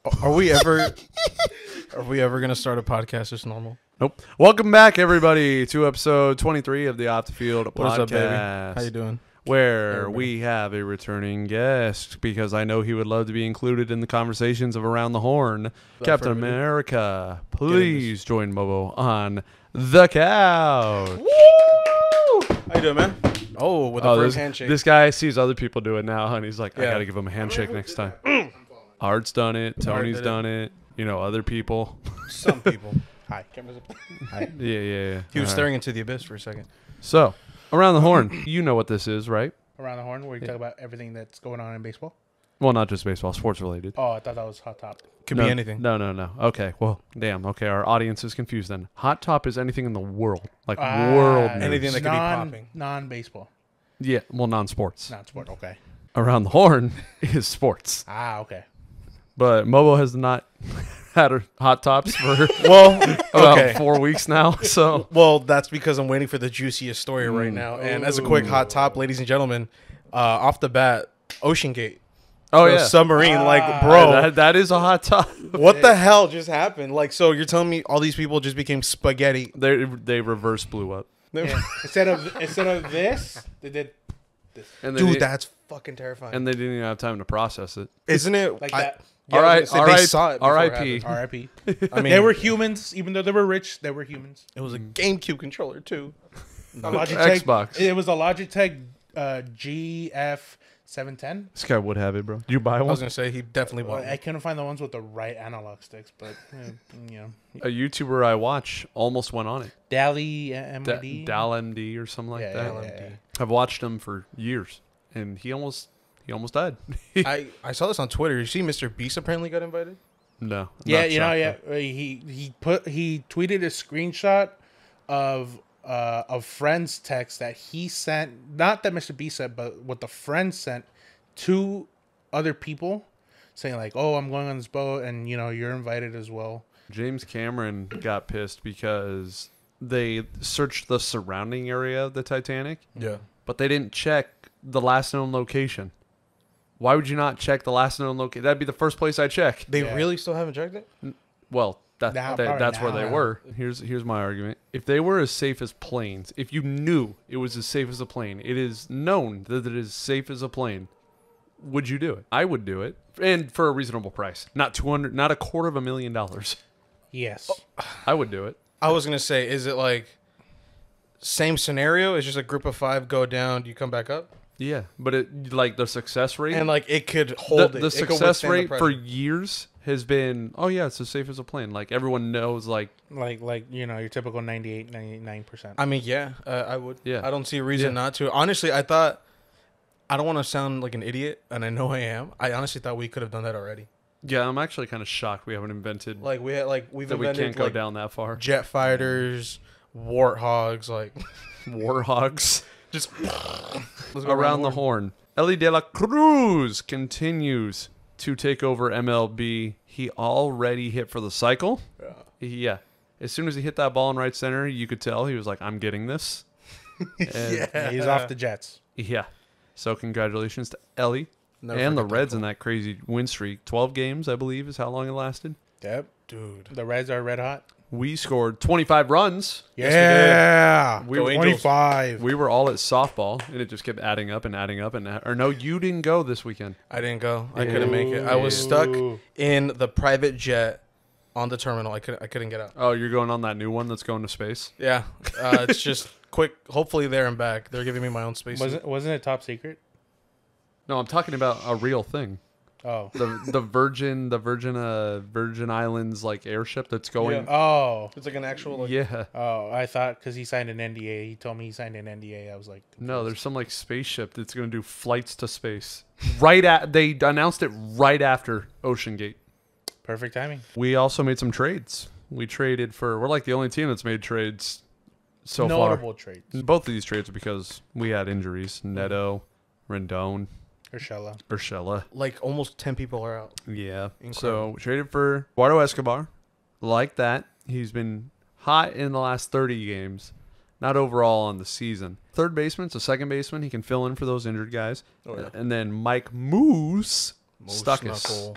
Are we ever gonna start a podcast just normal? Nope. Welcome back, everybody, to episode 23 of the Off the Field podcast. What's up, baby? How you doing? Where we have a returning guest because I know he would love to be included in the conversations of Around the Horn. Captain America, please join Mobo on the couch. Woo! How you doing, man? Oh, with the first handshake. This guy sees other people do it now, and he's like, I got to give him a handshake next time. Art's done it. Tony's done it. You know, other people. Some people. Hi. Cameras up. Hi. Yeah. He was staring into the abyss for a second. So, Around the Horn, you know what this is, right? Around the Horn, where you talk about everything that's going on in baseball? Well, not just baseball, sports related. Oh, I thought that was Hot Top. Could be anything. No. Okay, well, damn. Okay, our audience is confused then. Hot Top is anything in the world. Like world news. Anything that could be popping. Non-baseball. Yeah, well, non-sports. Not sport, okay. Around the Horn is sports. Okay. But Mobo has not had her Hot Tops for about 4 weeks now. So, well, that's because I'm waiting for the juiciest story right now. And as a quick hot top, ladies and gentlemen, off the bat, Ocean Gate. Oh, yeah. Submarine, like, bro. That is a hot top. What the hell just happened? Like, so you're telling me all these people just became spaghetti? They reverse blew up. Yeah. Instead of this, they did this. And dude, that's fucking terrifying. And they didn't even have time to process it. Isn't it? Like that. Yeah, they saw it. R.I.P. R.I.P. I mean, they were humans, even though they were rich. They were humans. It was a GameCube controller too. Xbox. It was a Logitech GF710. This guy would have it, bro. Did you buy one? I was gonna say he definitely bought. I couldn't find the ones with the right analog sticks, but you know. A YouTuber I watch almost went on it. Dally MD. DalMD or something like that. Yeah. I've watched him for years, and he almost died. I saw this on Twitter. You see, Mr. Beast apparently got invited. No. Yeah, you know, yeah. He tweeted a screenshot of friend's text that he sent. Not that Mr. Beast sent, but what the friend sent to other people, saying like, "Oh, I'm going on this boat, and you know, you're invited as well." James Cameron got pissed because they searched the surrounding area of the Titanic. Yeah. But they didn't check the last known location. Why would you not check the last known location? That'd be the first place I check. They really still haven't checked it? Well, that's where they were. Here's my argument. If they were as safe as planes, if you knew it was as safe as a plane, it is known that it is safe as a plane, would you do it? I would do it. And for a reasonable price. Not $250,000. Yes. I would do it. I was going to say, is it like same scenario? It's just a group of 5 go down, do you come back up? Yeah, but it like the success rate and like it could hold the success rate for years has been it's as safe as a plane. Like everyone knows, like you know, your typical 99%. I mean, I would. Yeah, I don't see a reason not to. Honestly, I thought I don't want to sound like an idiot, and I know I am. I honestly thought we could have done that already. Yeah, I'm actually kind of shocked we haven't invented we've invented we can't go down that far. Jet fighters, warthogs, warthogs. Just around the horn. Ellie De La Cruz continues to take over MLB. He already hit for the cycle. Yeah. As soon as he hit that ball in right center, you could tell he was like, I'm getting this. Yeah, he's off the Jets. Yeah. So congratulations to Ellie. And the Reds in that crazy win streak. 12 games, I believe, is how long it lasted. Yep. Dude. The Reds are red hot. We scored 25 runs. Yeah. We were 25. We were all at softball, and it just kept adding up and adding up. Or no, you didn't go this weekend. I didn't go. I couldn't make it. I was stuck in the private jet on the terminal. I couldn't get out. Oh, you're going on that new one that's going to space? Yeah. It's just quick. Hopefully there and back. They're giving me my own space. Wasn't it top secret? No, I'm talking about a real thing. Oh, the Virgin Islands like airship that's going. Yeah. Oh, it's like an actual. Yeah. Oh, I thought because he signed an NDA. He told me he signed an NDA. I was like, no, there's some like spaceship that's going to do flights to space. They announced it right after Ocean Gate. Perfect timing. We also made some trades. We're like the only team that's made trades so far. Notable trades. Both of these trades are because we had injuries. Neto, Rendon. Urshela. Like almost 10 people are out. Yeah. Incredible. So we traded for Eduardo Escobar. Like that. He's been hot in the last 30 games. Not overall on the season. Third baseman, so second baseman. He can fill in for those injured guys. Oh, yeah. And then Mike Moose Stuckus.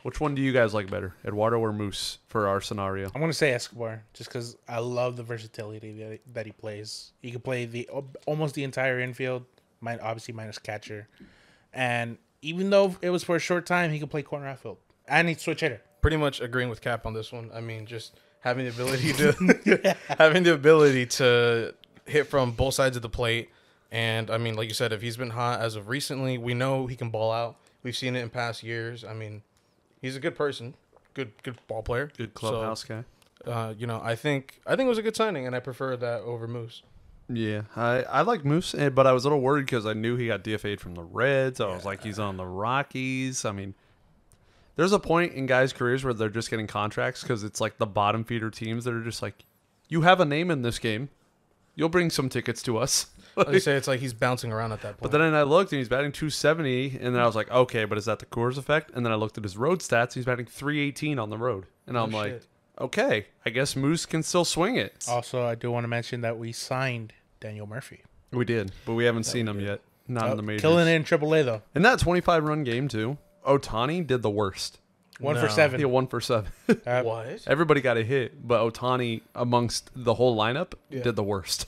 Which one do you guys like better, Eduardo or Moose, for our scenario? I'm gonna say Escobar, just because I love the versatility that he plays. He can play almost the entire infield, obviously minus catcher, and even though it was for a short time, he could play corner outfield and he'd switch hitter. Pretty much agreeing with Cap on this one. I mean, just having the ability to hit from both sides of the plate, and I mean, like you said, if he's been hot as of recently, we know he can ball out. We've seen it in past years. I mean, he's a good person, good ball player, Good clubhouse guy. I think it was a good signing, and I prefer that over Moose. Yeah, I like Moose, but I was a little worried because I knew he got DFA'd from the Reds. I was like, he's on the Rockies. I mean, there's a point in guys' careers where they're just getting contracts because it's like the bottom feeder teams that are just like, you have a name in this game, you'll bring some tickets to us. I say it's like he's bouncing around at that point. But then I looked and he's batting 270, and then I was like, okay, but is that the Coors effect? And then I looked at his road stats. He's batting 318 on the road, and I'm like, okay, I guess Moose can still swing it. Also, I do want to mention that we signed Daniel Murphy. We did, but we haven't seen him yet. Not in the majors. Killing it in AAA though. In that 25-run game too, Ohtani did the worst. 1 for 7. Yeah, 1 for 7. What? Everybody got a hit, but Ohtani amongst the whole lineup did the worst.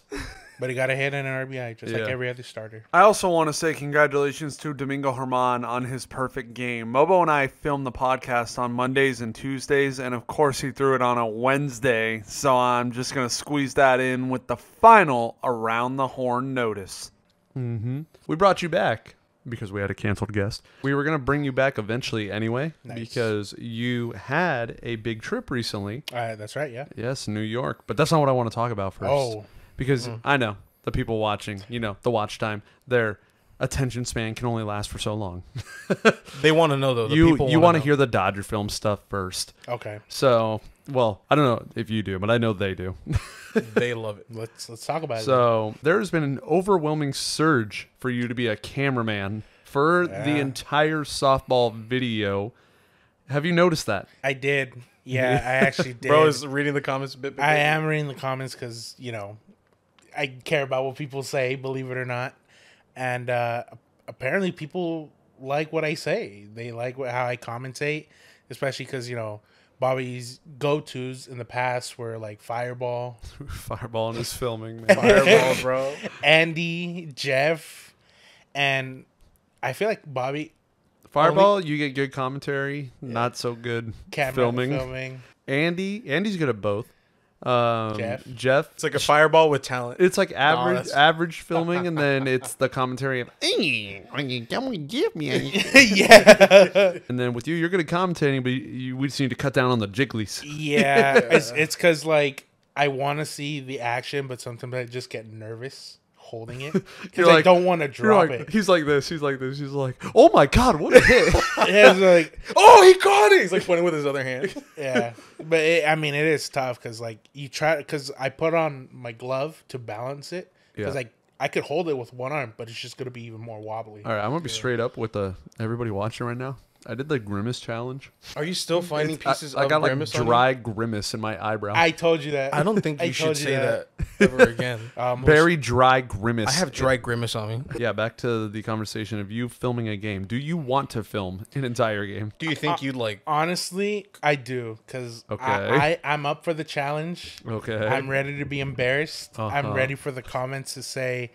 But he got a hit and an RBI, just like every other starter. I also want to say congratulations to Domingo Germán on his perfect game. Mobo and I filmed the podcast on Mondays and Tuesdays, and of course he threw it on a Wednesday, so I'm just going to squeeze that in with the final Around the Horn notice. Mm-hmm. We brought you back because we had a canceled guest. We were going to bring you back eventually anyway, because you had a big trip recently. That's right, yeah. Yes, New York. But that's not what I want to talk about first. Oh. Because I know the people watching, the watch time, their attention span can only last for so long. They want to know, though. You want to hear the Dodgerfilms stuff first. Okay. So, well, I don't know if you do, but I know they do. They love it. Let's talk about it. So there's been an overwhelming surge for you to be a cameraman for the entire softball video. Have you noticed that? I did. Yeah, I actually did. Bro is reading the comments a bit. I am reading the comments because, I care about what people say, believe it or not. And apparently people like what I say. They like how I commentate, especially because, Bobby's go-tos in the past were like Fireball. Fireball in his filming, man. Fireball, bro. Andy, Jeff, and I feel like Bobby... Fireball, you get good commentary, not so good filming. Andy's good at both. Jeff, it's like a Fireball with talent. It's like average filming, and then it's the commentary of give me. Yeah. And then with you're good at commentating, but we just need to cut down on the jigglies. Yeah, it's because like I want to see the action, but sometimes I just get nervous holding it because I don't want to drop it. He's like this. He's like, oh my god, what a hit! It's like, oh, he caught it. He's like pointing with his other hand. Yeah, but it is tough because like you try because I put on my glove to balance it because I could hold it with one arm, but it's just gonna be even more wobbly. All right, I'm gonna be straight up with everybody watching right now. I did the grimace challenge. Are you still finding pieces of grimace? I got grimace like dry grimace in my eyebrow. I told you that. I don't think you should say that ever again. Very dry grimace. I have dry grimace on me. Yeah, back to the conversation of you filming a game. Do you want to film an entire game? Do you think you'd like... Honestly, I do, because I'm up for the challenge. Okay. I'm ready to be embarrassed. I'm ready for the comments to say,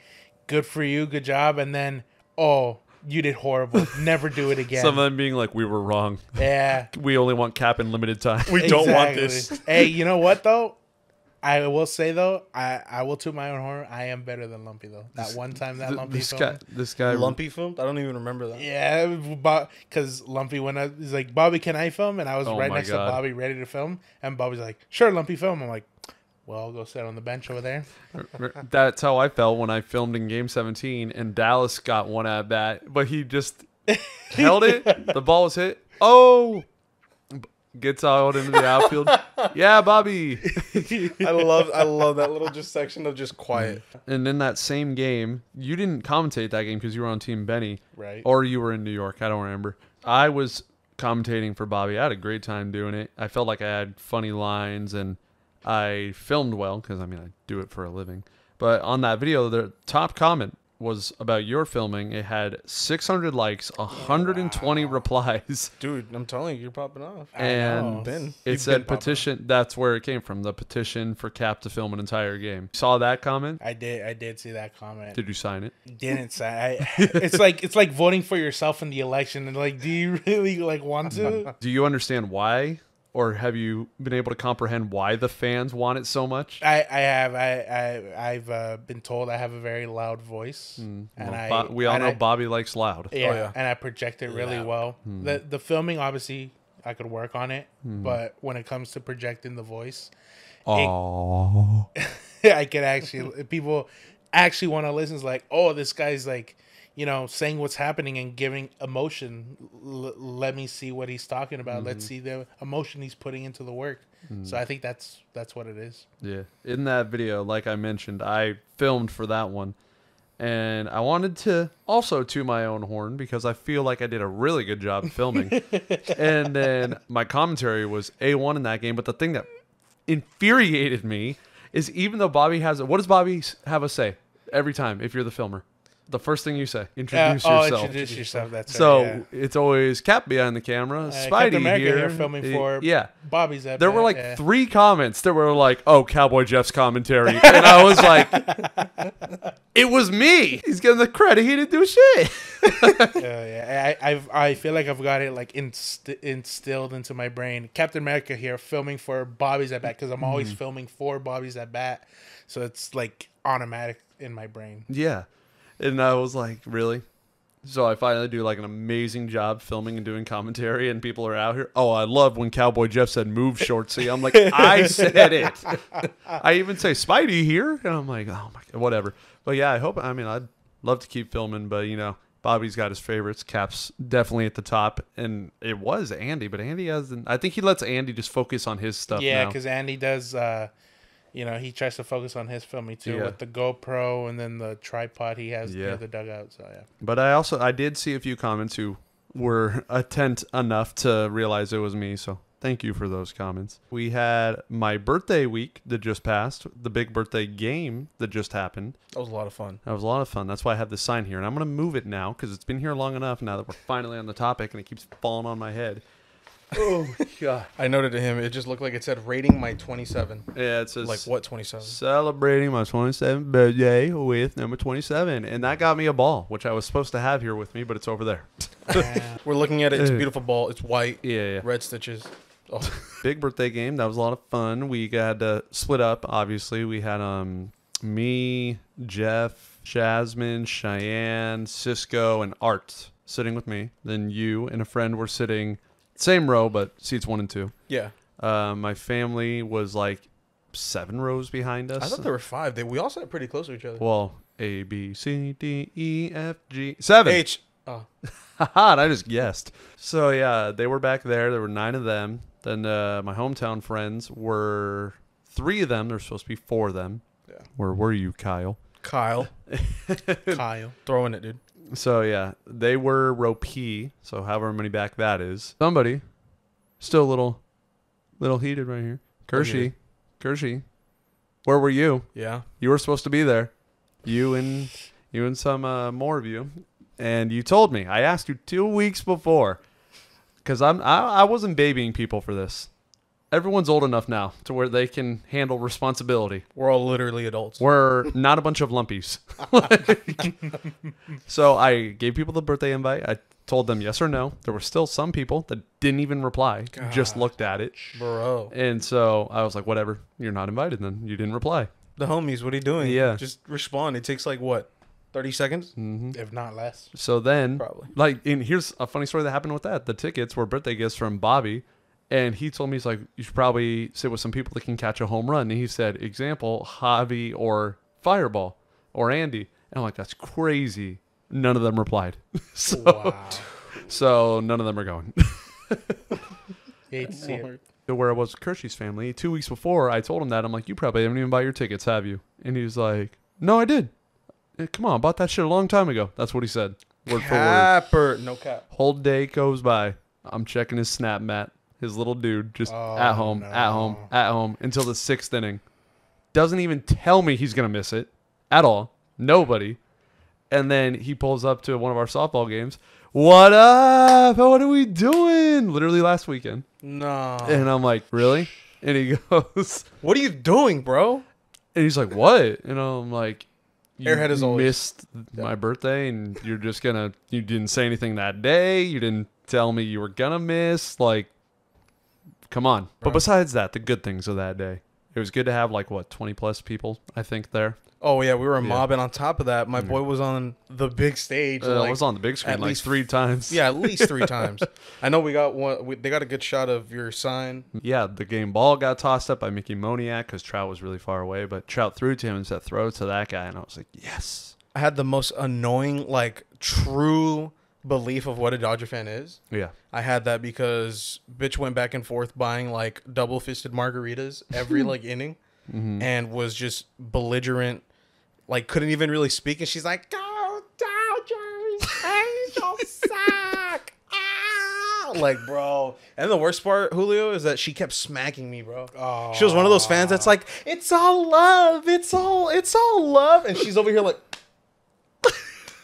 good for you, good job, and then, oh... you did horrible. Never do it again. Some of them being like, we were wrong. Yeah. We only want Cap in limited time. We don't want this. Hey, you know what, though? I will say, though, I will toot my own horn. I am better than Lumpy, though. That one time that Lumpy filmed. This guy. Lumpy filmed? I don't even remember that. Yeah, because Lumpy went up. He's like, Bobby, can I film? And I was right next to Bobby, ready to film. And Bobby's like, sure, Lumpy, film. I'm like, well, I'll go sit on the bench over there. That's how I felt when I filmed in Game 17, and Dallas got one at bat, but he just held it. The ball was hit. Oh, gets out into the outfield. Yeah, Bobby. I love that little just section of just quiet. And in that same game, you didn't commentate that game because you were on Team Benny, right? Or you were in New York. I don't remember. I was commentating for Bobby. I had a great time doing it. I felt like I had funny lines and I filmed well because, I mean, I do it for a living. But on that video, the top comment was about your filming. It had 600 likes, 120 replies. Dude, I'm telling you, you're popping off. And it said petition. That's where it came from. The petition for Cap to film an entire game. Saw that comment? I did see that comment. Did you sign it? Didn't sign. It's like voting for yourself in the election. And like, do you really like want to? Do you understand why? Or have you been able to comprehend why the fans want it so much? I've been told I have a very loud voice, and we all know Bobby likes loud. Yeah, and I project it really well. The filming, obviously, I could work on it, but when it comes to projecting the voice, I can actually people actually want to listen. It's like, oh, this guy's like, saying what's happening and giving emotion. Let me see what he's talking about. Let's see the emotion he's putting into the work. So I think that's what it is. Yeah. In that video, like I mentioned, I filmed for that one. And I wanted to also toot my own horn because I feel like I did a really good job filming. And then my commentary was A1 in that game. But the thing that infuriated me is even though Bobby has... What does Bobby have us say every time if you're the filmer? The first thing you say, introduce yourself. Introduce yourself. That's so. Right, yeah. It's always Cap behind the camera, Spidey Captain America here filming for Bobby's. There were like 3 comments that were like, "Oh, Cowboy Jeff's commentary," and I was like, "It was me. He's getting the credit. He didn't do shit." I feel like I've got it like instilled into my brain. Captain America here filming for Bobby's at bat because I'm always filming for Bobby's at bat, so it's like automatic in my brain. Yeah. And I was like, really? So I finally do like an amazing job filming and doing commentary, and people are out here. Oh, I love when Cowboy Jeff said move Shortsy. I'm like, I said it. I even say Spidey here. And I'm like, oh my God, whatever. But yeah, I'd love to keep filming, but Bobby's got his favorites. Cap's definitely at the top. And it was Andy, but Andy hasn't. I think he lets Andy just focus on his stuff. Yeah, because Andy does. He tries to focus on his filming too with the GoPro and then the tripod he has near the dugout. So yeah. But I did see a few comments who were attent enough to realize it was me. So thank you for those comments. We had my birthday week that just passed, the big birthday game that just happened. That was a lot of fun. That's why I have this sign here, and I'm gonna move it now because it's been here long enough now that we're finally on the topic, and it keeps falling on my head. Oh God! I noted to him. It just looked like it said rating my 27. Yeah, it says like what 27? Celebrating my 27th birthday with number 27, and that got me a ball, which I was supposed to have here with me, but it's over there. We're looking at it. It's a beautiful ball. It's white. Yeah. Red stitches. Oh. Big birthday game. That was a lot of fun. We got to split up. Obviously, we had me, Jeff, Jasmine, Cheyenne, Cisco, and Art sitting with me. Then you and a friend were sitting. Same row, but seats 1 and 2. Yeah. My family was like 7 rows behind us. I thought there were 5. We all sat pretty close to each other. Well, A, B, C, D, E, F, G, 7. H. Oh. Haha, and I just guessed. So, yeah, they were back there. There were 9 of them. Then my hometown friends were 3 of them. There's supposed to be 4 of them. Yeah. Where were you, Kyle? Kyle. Throwing it, dude. So, yeah, they were row P, so however many back that is. Somebody, still a little heated right here. Kershey, where were you? Yeah. You were supposed to be there. You and some more of you. And you told me. I asked you 2 weeks before. Because I wasn't babying people for this. Everyone's old enough now to where they can handle responsibility. We're all literally adults. We're not a bunch of lumpies. So I gave people the birthday invite. I told them yes or no. There were still some people that didn't even reply, just looked at it. Bro. And so I was like, whatever. You're not invited then. You didn't reply. The homies, what are you doing? Yeah. Just respond. It takes like, what, 30 seconds? Mm-hmm. If not less. So then, probably. And here's a funny story that happened with that. The tickets were birthday gifts from Bobby. And he told me, he's like, you should probably sit with some people that can catch a home run. And he said, example, Javi or Fireball or Andy. And I'm like, that's crazy. None of them replied. So none of them are going. Hate to see it. Where I was with Kershey's family, 2 weeks before, I told him that. I'm like, you probably haven't even bought your tickets, have you? And he was like, no, I did. Come on, I bought that shit a long time ago. That's what he said. Word for word. No cap. Whole day goes by. I'm checking his snap mat. His little dude just at home until the 6th inning. Doesn't even tell me he's going to miss it at all. Nobody. And then he pulls up to one of our softball games. What up? What are we doing? Literally last weekend. No. And I'm like, really? And he goes, what are you doing, bro? and he's like, what? And I'm like, you Airhead is always missed my birthday, and you're just gonna, you didn't say anything that day. You didn't tell me you were gonna miss. Like, come on. But besides that, the good things of that day, it was good to have like, what, 20 plus people, I think, there. Oh, yeah, we were mobbing. On top of that, my boy was on the big stage. I was on the big screen at like least 3 times. Yeah, at least 3 times. I know we got one. They got a good shot of your sign. Yeah, the game ball got tossed up by Mickey Moniak because Trout was really far away, but Trout threw to him and said, throw it to that guy. And I was like, yes. I had the most annoying, like, true belief of what a Dodger fan is. Yeah. I had that because bitch went back and forth buying, like, double-fisted margaritas every, like, inning and was just belligerent. Like, couldn't even really speak, and she's like, "Go Dodgers! Angels suck!" Like, bro. And the worst part, Julio, is that she kept smacking me, bro. Oh. She was one of those fans that's like, "It's all love. It's all love," and she's over here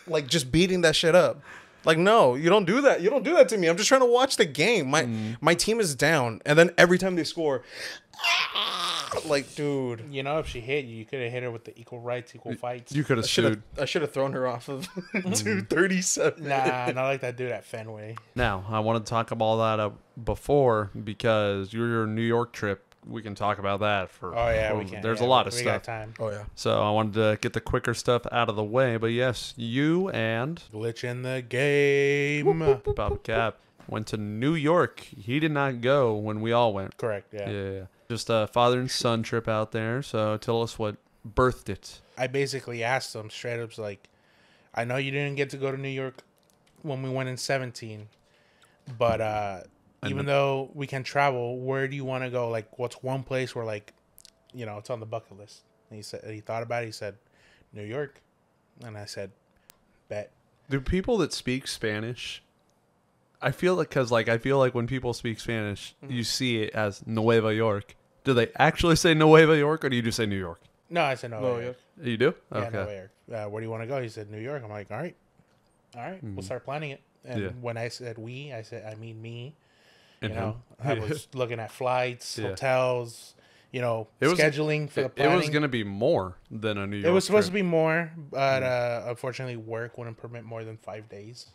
like just beating that shit up. Like, no, you don't do that. You don't do that to me. I'm just trying to watch the game. My team is down, and then every time they score, like, dude. You know, if she hit you, you could have hit her with the equal rights, equal fights. You could have sued. I should have thrown her off of 237. Nah, not like that dude at Fenway. Now, I wanted to talk about all that before because your New York trip, we can talk about that for. Oh yeah, we can. There's a lot of we stuff. Got time. Oh yeah. So I wanted to get the quicker stuff out of the way, but yes, you and Glitch in the game. Bob Cap went to New York. He did not go when we all went. Correct. Yeah. Yeah. Just a father and son trip out there. So tell us what birthed it. I basically asked him straight up, like, I know you didn't get to go to New York when we went in 17, but even though we can travel, where do you want to go? Like, what's one place where, like, you know, it's on the bucket list? And he thought about it. He said, New York. And I said, bet. Do people that speak Spanish, I feel like when people speak Spanish, you see it as Nueva York. Do they actually say Nueva York, or do you just say New York? No, I said Nueva York. You do? Yeah, Okay. Nueva York. Where do you want to go? He said New York. I'm like, all right, we'll start planning it. And when I said we, I mean me. And you know, I was looking at flights, hotels, you know, It was- scheduling for the planning. It was going to be more than a New York It was supposed to trip. be more, but unfortunately, work wouldn't permit more than 5 days.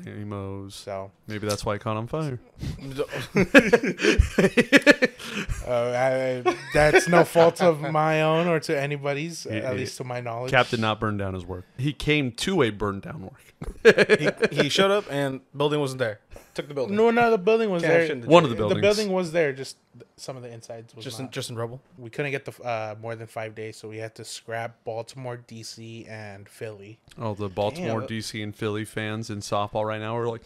Emos. So Maybe that's why it caught on fire. that's no fault of my own or to anybody's, at least to my knowledge. Cap did not burn down his work. He came to a burned down work. he showed up and building wasn't there. Took the building. No, the building was there. One of the buildings. The building was there. Just some of the insides was not. Just in rubble. We couldn't get the more than 5 days, so we had to scrap Baltimore, DC, and Philly. Oh, the Baltimore, Damn. DC, and Philly fans in softball right now are like,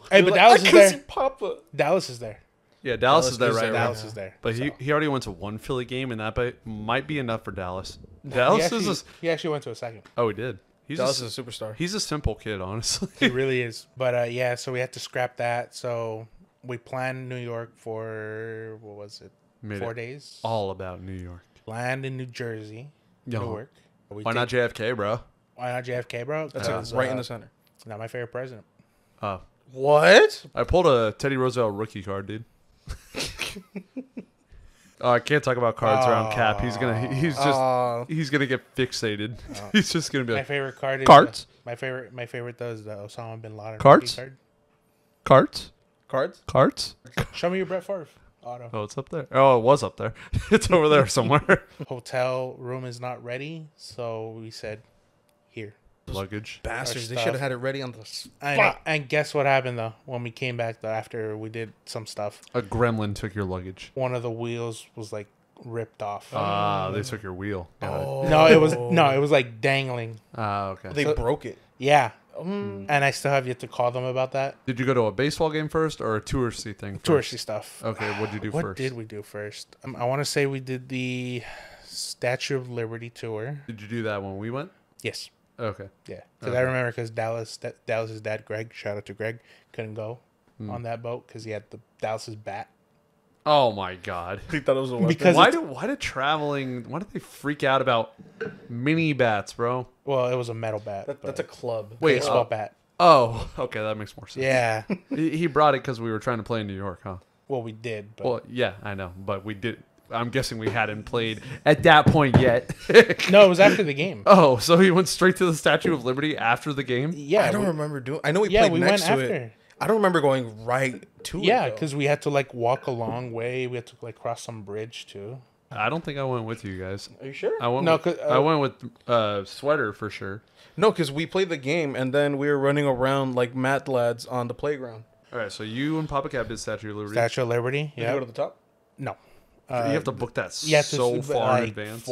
Hey, but Like, Dallas I is can there. see Papa. Dallas is there. yeah, Dallas is there right now. Dallas is there. But he already went to one Philly game, and that might be enough for Dallas. He Dallas actually, is he actually went to a second. oh, he did. Dallas is a superstar. He's a simple kid, honestly. He really is. But yeah, so we had to scrap that. So we planned New York for what was it? Made 4 it days. all about New York. Land in New Jersey, Yo. Newark. Why not JFK, bro? Why not JFK, bro? That's Because, right in the center. Not my favorite president. Oh, What? I pulled a Teddy Roosevelt rookie card, dude. Oh, I can't talk about cards around Cap. He's gonna get fixated. He's just gonna be My like favorite card is cards. My favorite does the Osama bin Laden Cards? rookie Cards. Cards? Show me your Brett Favre auto. Oh, it's up there. Oh, it was up there. It's over there somewhere. Hotel room is not ready, so we said, here. Luggage. Bastards. They stuff. should have had it ready on the I know. And guess what happened though when we came back though after we did some stuff? A gremlin took your luggage. One of the wheels was like ripped off. Ah, they took your wheel. Got it. No, it was like dangling. Ah, okay. They broke it. Yeah. And I still have yet to call them about that. Did you go to a baseball game first or a touristy thing? First? Touristy stuff. Okay, what'd you do What first? did we do first? I want to say we did the Statue of Liberty tour. Did you do that when we went? Yes. Okay. Yeah. Because I remember because Dallas's dad, Greg, shout out to Greg, couldn't go on that boat because he had the Dallas's bat. Oh my god! He thought it was a weapon. Because why did they freak out about mini bats, bro? Well, it was a metal bat. That's a club. Wait, baseball bat. Oh, okay, that makes more sense. Yeah. He brought it because we were trying to play in New York, huh? Well, we did. But Well, yeah, I know, but we did. I'm guessing we hadn't played at that point yet. no, it was after the game. Oh, so he went straight to the Statue of Liberty after the game? Yeah, I don't remember doing. I know we Yeah, played we next went to after. it. I don't remember going right to it. Yeah, though. because we had to like walk a long way. We had to like cross some bridge too. I don't think I went with you guys. Are you sure? I went. No, with, 'cause, I went with Sweater for sure. No, because we played the game and then we were running around like mad lads on the playground. All right, so you and Papa Cap did Statue of Liberty. Statue of Liberty. Did you go Yeah. to the top? No. you have to book that You have so to far in like advance.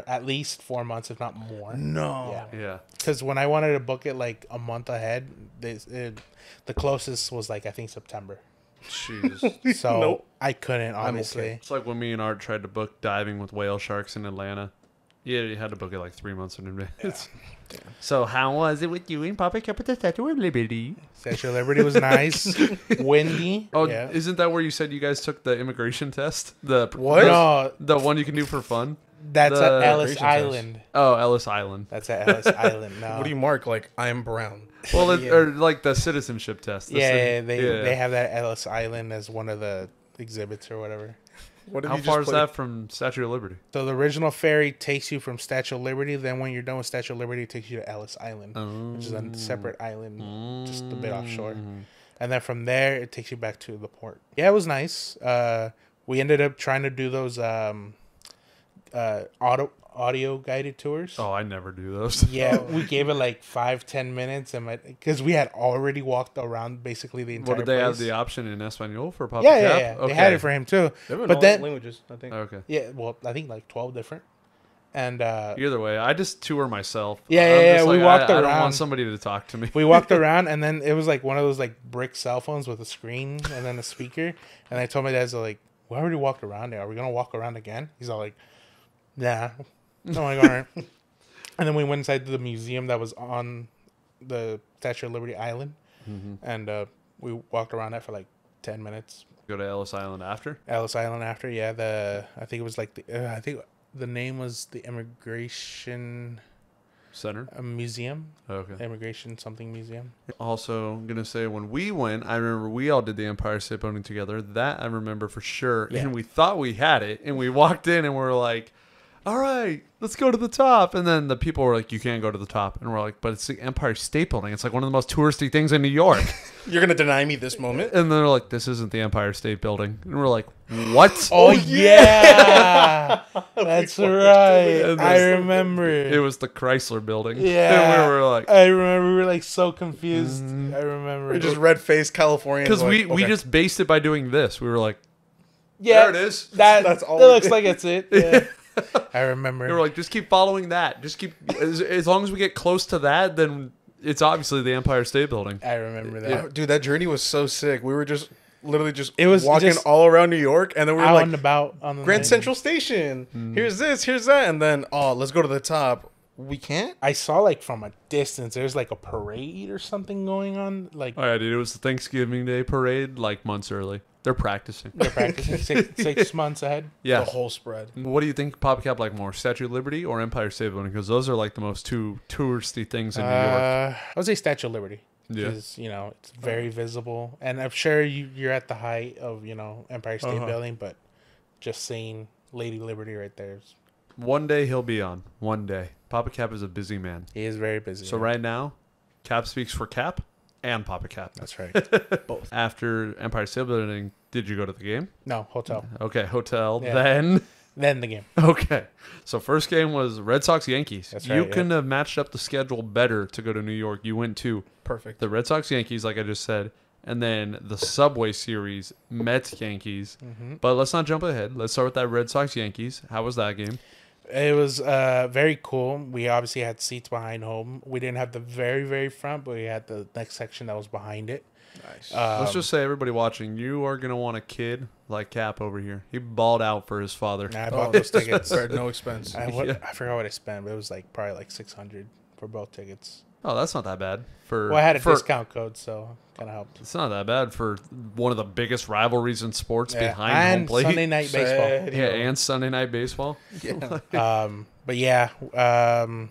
at least 4 months, if not more. No. Yeah. Yeah. Because when I wanted to book it like a month ahead, the closest was like I think September. Jeez. So Nope. I couldn't obviously. okay. It's like when me and Art tried to book diving with whale sharks in Atlanta. Yeah, you had to book it like 3 months in advance. So how was it with you and Papa Cap at the Statue of Liberty? Statue of Liberty was nice, windy. Oh, yeah. isn't that where you said you guys took the immigration test? The What? No, The one you can do for fun? that's The at Ellis immigration test. Island. Oh, Ellis Island. That's at Ellis Island. No. What do you mark? Like, I am brown. Well, Yeah. or like the citizenship test. The Yeah, citi- they have that at Ellis Island as one of the exhibits or whatever. What did How you far just is play? that from Statue of Liberty? So the original ferry takes you from Statue of Liberty. Then when you're done with Statue of Liberty, it takes you to Ellis Island, which is a separate island, just a bit offshore. And then from there, it takes you back to the port. Yeah, it was nice. We ended up trying to do those audio guided tours. Oh, I never do those. Yeah, we gave it like 5-10 minutes, and because we had already walked around basically the entire. What did they have place. the option in Espanol for Papa Yeah, Cap? yeah. They had it for him too. They have in But all then, languages, I think. Okay. yeah, well, I think like 12 different. And Either way, I just tour myself. Yeah, I'm yeah, just we like, walked I don't around. want somebody to talk to me. we walked around, and then it was like one of those like brick cell phones with a screen and then a speaker. And I told my dad, so like, we already walked around there. Are we gonna walk around again? He's all like, nah. I'm like, all right. And then we went inside the museum that was on the Statue of Liberty Island, and we walked around that for like 10 minutes. Go to Ellis Island after? Ellis Island after, yeah. I think it was like I think the name was the Immigration Center? Museum. Okay. Immigration something museum. Also, I'm going to say when we went, I remember we all did the Empire State Building together. That I remember for sure. Yeah. And we thought we had it. And we walked in and we were like, all right, let's go to the top. And then the people were like, you can't go to the top. And we're like, but it's the Empire State Building. It's like one of the most touristy things in New York. You're going to deny me this moment? And they're like, this isn't the Empire State Building. And we're like, what? Oh yeah, that's right. And I this- remember. It was the Chrysler Building. Yeah, And we were like, I remember we were like so confused. I remember. We're just red-faced Californians. because like, we okay. just based it by doing this. We were like, yeah, there it is. That's all That we looks did. like it's it. Yeah. I remember. They were like, just keep following that. Just keep, as long as we get close to that, then it's obviously the Empire State Building. I remember that. Oh, dude, that journey was so sick. We were just literally just It was walking just all around New York, and then we were Out like, and about on the Grand night. Central Station. Here's this, here's that, and then let's go to the top. We can't. I saw like from a distance, there's like a parade or something going on. Like Oh yeah, dude, it was the Thanksgiving Day parade like months early. They're practicing. they're practicing 6 months ahead. Yeah. The whole spread. What do you think Papa Cap like more, Statue of Liberty or Empire State Building? Because those are like the most two touristy things in New York. I would say Statue of Liberty. Yeah. Because, it's very visible. And I'm sure you're at the height of, Empire State Building, but just seeing Lady Liberty right there, One day he'll be on. One day. Papa Cap is a busy man. he is very busy. So right now, Cap speaks for Cap and Papa Cap. That's right. Both. After Empire State Building, did you go to the game? No, hotel. Okay, hotel. Yeah. Then, Then the game. okay. So first game was Red Sox Yankees. That's You right, yeah. couldn't have matched up the schedule better to go to New York. You went to Perfect. the Red Sox Yankees, like I just said, and then the Subway Series Mets Yankees. Mm-hmm. But let's not jump ahead. Let's start with that Red Sox Yankees. How was that game? It was very cool. We obviously had seats behind home. We didn't have the very, very front, but we had the next section that was behind it. Nice. Let's just say, everybody watching, you are going to want a kid like Cap over here. He balled out for his father. And I bought those tickets. Spared no expense. I forgot what I spent, but it was like probably like $600 for both tickets. Oh, that's not that bad. Well, I had a discount code, so kind of helped. It's not that bad for one of the biggest rivalries in sports behind home plate. Sunday night baseball. Yeah, and Sunday night baseball. Yeah. But yeah, it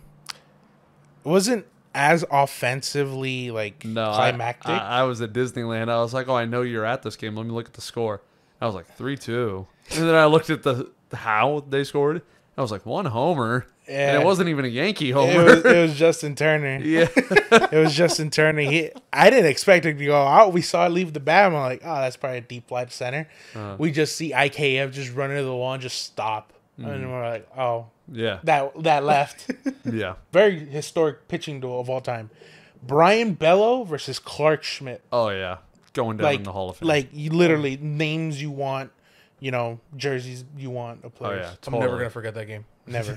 wasn't as offensively climactic. I was at Disneyland. I was like, oh, I know you're at this game. Let me look at the score. I was like 3-2, and then I looked at how they scored. I was like 1 homer. Yeah. And it wasn't even a Yankee homer. It was Justin Turner. Yeah. It was Justin Turner. I didn't expect him to go out. We saw it leave the bat. I'm like, oh, that's probably a deep fly to center. We just see IKF just run into the wall and just stop. And we're like, oh. Yeah. That left. Yeah. Very historic pitching duel of all time. Brian Bello versus Clark Schmidt. Oh, yeah. Going down in the Hall of Fame. Like, you literally, names you want, jerseys you want of players. Oh, yeah. Totally. I'm never going to forget that game. Never.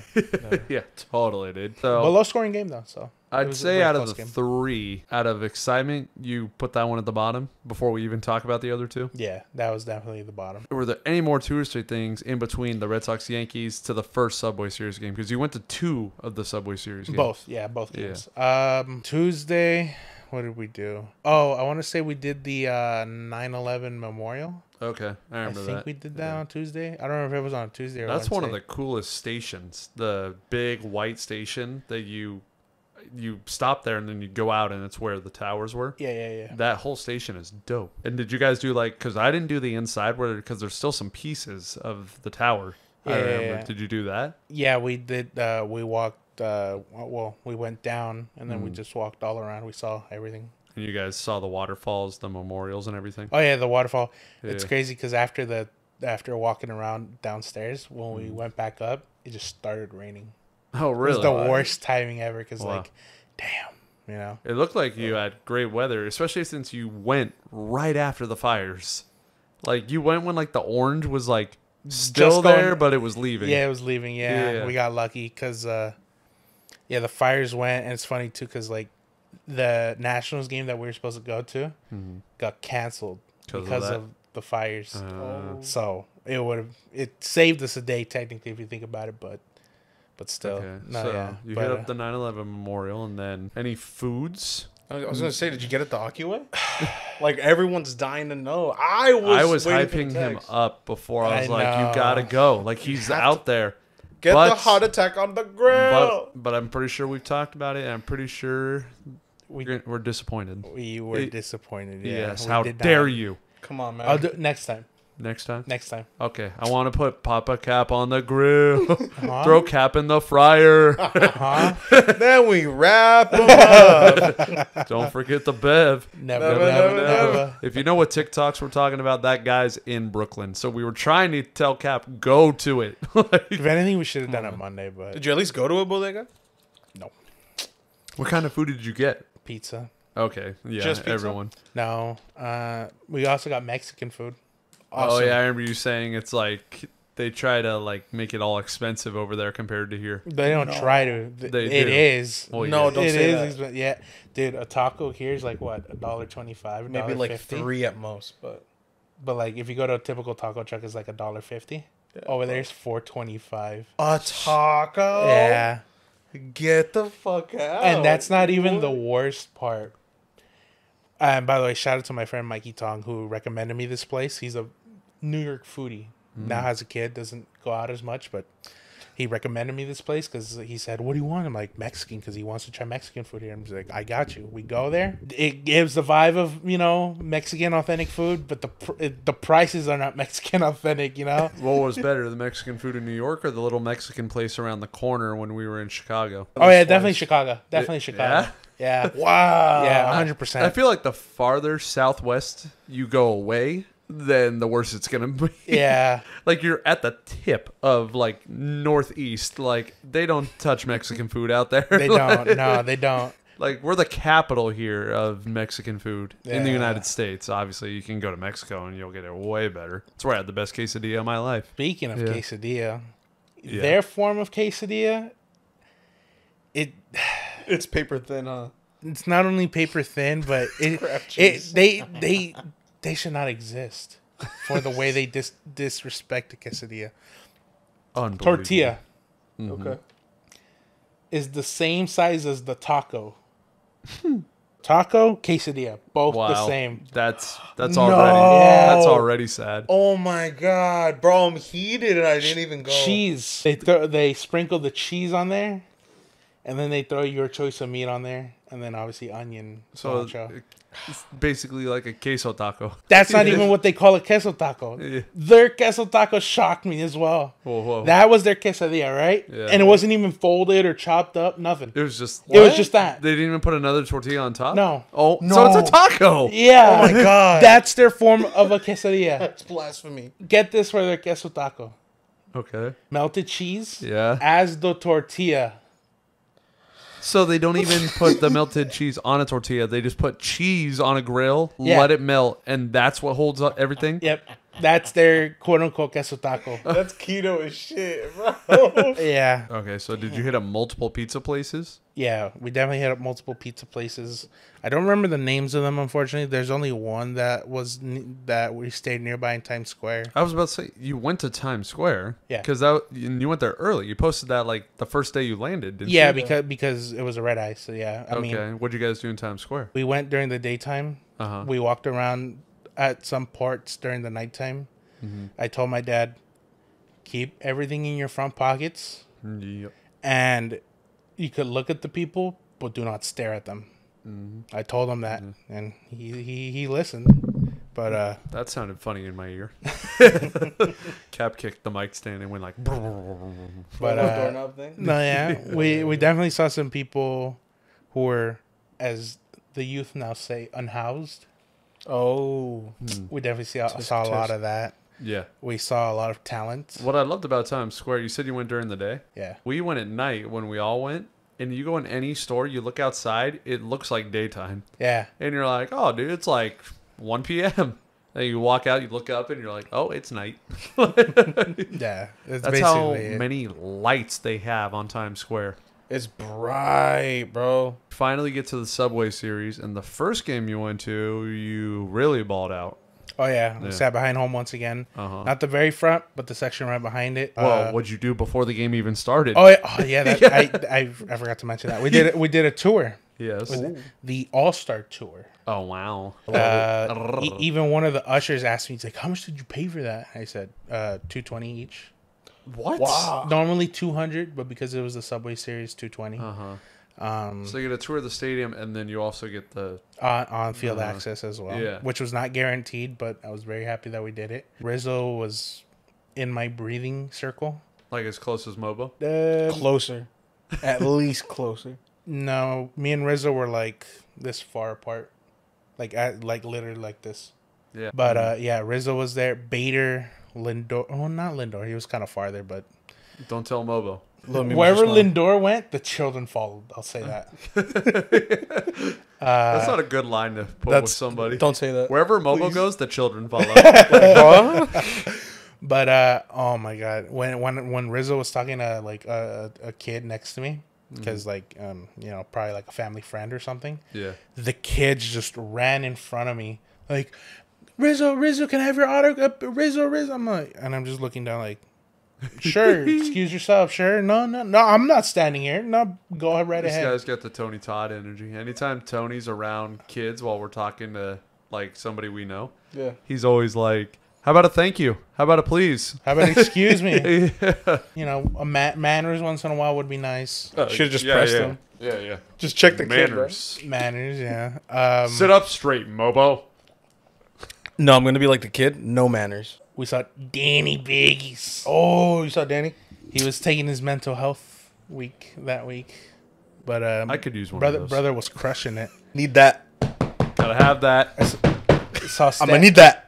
Yeah, totally, dude. So, but low scoring game though. So I'd say out of the three, out of excitement, you put that one at the bottom before we even talk about the other two. Yeah, that was definitely the bottom. Were there any more touristy things in between the Red Sox Yankees to the first Subway Series game? Because you went to 2 of the Subway Series games. Both games. Yeah. Tuesday, what did we do? Oh, I want to say we did the 9/11 memorial. Okay, I remember that. I think we did that on Tuesday. I don't know if it was on Tuesday or That's Wednesday. one of the coolest stations. The big white station that you stop there and then you go out and it's where the towers were. Yeah. That whole station is dope. And did you guys do because I didn't do the inside because there's still some pieces of the tower. Yeah, I remember. yeah. Did you do that? Yeah, we did. We walked. We went down and then we just walked all around. We saw everything. And you guys saw the waterfalls, the memorials, and everything. Oh yeah, the waterfall. Yeah. It's crazy because after walking around downstairs, when we went back up, it just started raining. Oh really? It was the worst timing ever because damn, It looked like you had great weather, especially since you went right after the fires. Like you went when the orange was still there, but it was leaving. Yeah, it was leaving. Yeah. We got lucky because the fires went, and it's funny too because the Nationals game that we were supposed to go to got canceled because of the fires. So it saved us a day technically if you think about it, but still. Okay. You hit up the 9/11 memorial, and then any foods? I was gonna say, did you get it the Akiway? Everyone's dying to know. I was hyping him up before. I was like, you gotta go. He's out there. Get the heart attack on the grill. But I'm pretty sure we've talked about it, and I'm pretty sure we're disappointed. We were disappointed. Yeah. Yes. How dare you? Come on, man. I'll do it next time. Next time? Next time. Okay. I want to put Papa Cap on the grill. Throw Cap in the fryer. Then we wrap him up. Don't forget the Bev. Never. If you know what TikToks we're talking about, that guy's in Brooklyn. So we were trying to tell Cap, go to it. If anything, we should have done it Monday, but... Did you at least go to a bodega? No. What kind of food did you get? Pizza. Okay. Yeah, just pizza? Everyone. No. We also got Mexican food. Awesome. Oh, yeah, I remember you saying it's they try to make it all expensive over there compared to here. They don't try to. It is. Well, no, don't say that. Yeah, dude, a taco here is what, $1.25, maybe $3 at most, but if you go to a typical taco truck, it's $1.50. Yeah, over there, it's $4.25. A taco? Yeah. Get the fuck out. And that's not even the worst part. And by the way, shout out to my friend Mikey Tong who recommended me this place. He's a New York foodie. Now has a kid, doesn't go out as much, but he recommended me this place because he said, "What do you want?" I'm like, "Mexican," because he wants to try Mexican food here. I'm just like, "I got you." We go there. It gives the vibe of Mexican authentic food, but the prices are not Mexican authentic. What was better, the Mexican food in New York or the little Mexican place around the corner when we were in Chicago? Oh yeah, definitely Chicago. Definitely Chicago. Yeah. Wow. Yeah, 100%. I feel like the farther southwest you go away, then the worse it's gonna be. Yeah. You're at the tip of northeast. They don't touch Mexican food out there. They don't. No, they don't. We're the capital here of Mexican food in the United States. Obviously, you can go to Mexico and you'll get it way better. That's where I had the best quesadilla of my life. Speaking of quesadilla, their form of quesadilla, it's paper thin, huh? It's not only paper thin, but they should not exist for the way they disrespect the quesadilla. Tortilla Okay. is the same size as the taco, Taco, quesadilla, both Wow. the same. That's No. that's already sad. Oh my god, bro! I'm heated and I didn't even go. Cheese. They sprinkle the cheese on there, and then they throw your choice of meat on there, and then obviously onion. So cilantro. it's basically like a queso taco. That's not even what they call a queso taco. Yeah. Their queso taco shocked me as well. Whoa. That was their quesadilla, right? Yeah. And it wasn't even folded or chopped up, nothing. It was just It was just that. They didn't even put another tortilla on top? No. Oh, No. so it's a taco. Yeah. Oh my god, That's their form of a quesadilla. that's blasphemy. Get this for their queso taco. Okay. Melted cheese Yeah. as the tortilla. So they don't even put the melted cheese on a tortilla. They just put cheese on a grill, Yeah. let it melt, and that's what holds up everything? Yep. That's their quote-unquote queso taco. That's keto as shit, bro. Yeah. Okay, so did you hit up multiple pizza places? Yeah, we definitely hit up multiple pizza places. I don't remember the names of them, unfortunately. There's only one that we stayed nearby in Times Square. I was about to say, you went to Times Square. Yeah. Because you went there early. You posted that like the first day you landed, didn't Yeah, you? because it was a red eye. So yeah, I mean, What'd you guys do in Times Square? we went during the daytime. Uh-huh. We walked around at some parts during the nighttime. Mm-hmm. I told my dad, keep everything in your front pockets, Yep. and you could look at the people, but do not stare at them. I told him that, and he listened. But That sounded funny in my ear. Cap kicked the mic stand and went like. but Doorknob thing. no, yeah, we definitely saw some people who were, as the youth now say, unhoused. Oh, We definitely saw a lot of that. Yeah. We saw a lot of talent. What I loved about Times Square, you said you went during the day. Yeah. We went at night when we all went, and you go in any store, you look outside, it looks like daytime, Yeah. and you're like, oh, dude, it's like 1 p.m. Then you walk out, you look up, and you're like, oh, it's night. Yeah. It's That's how basically it. many lights they have on Times Square. it's bright, bro. Finally get to the Subway Series, and the first game you went to, you really balled out. Oh, yeah. We Yeah. sat behind home once again. Uh-huh. Not the very front, but the section right behind it. Well, what'd you do before the game even started? Oh, yeah. That, I forgot to mention that. We did a tour. Yes. The All-Star Tour. Oh, wow. Even one of the ushers asked me, he's like, how much did you pay for that? I said, $220 each. What? Wow. Normally 200, but because it was the Subway Series, 220 Uh-huh. So you get a tour of the stadium, and then you also get the... on field access as well. Yeah. Which was not guaranteed, but I was very happy that we did it. Rizzo was in my breathing circle. Like as close as Mobo? Closer, at least closer. No, me and Rizzo were like this far apart, like literally like this. Yeah. But yeah, Rizzo was there. Bader, Lindor. Oh, not Lindor. He was kind of farther, but Don't tell Mobo. wherever Lindor went, the children followed. I'll say that. That's not a good line to put with somebody. Don't say that. Wherever Mobo goes, the children follow. But oh my god, when Rizzo was talking to like a kid next to me, because like probably like a family friend or something. Yeah. The kids just ran in front of me like, Rizzo, can I have your autograph? Rizzo. I'm like, and I'm just looking down like, sure, excuse yourself, sure. No, I'm not standing here. No, go right These ahead. guys got the Tony Todd energy. Anytime Tony's around kids while we're talking to like somebody we know, Yeah. he's always like, how about a thank you? How about a please? How about excuse me? Yeah. A manners once in a while would be nice. Should have just pressed them. Yeah. Just check the kid, bro. Manners. Manners, yeah. Sit up straight, Mobo. No, I'm gonna be like the kid. No manners. We saw Danny Biggies. Oh, you saw Danny? He was taking his mental health week that week, but I could use one brother. of those. Brother was crushing it. Need that. Gotta have that. Saw I'm gonna need that.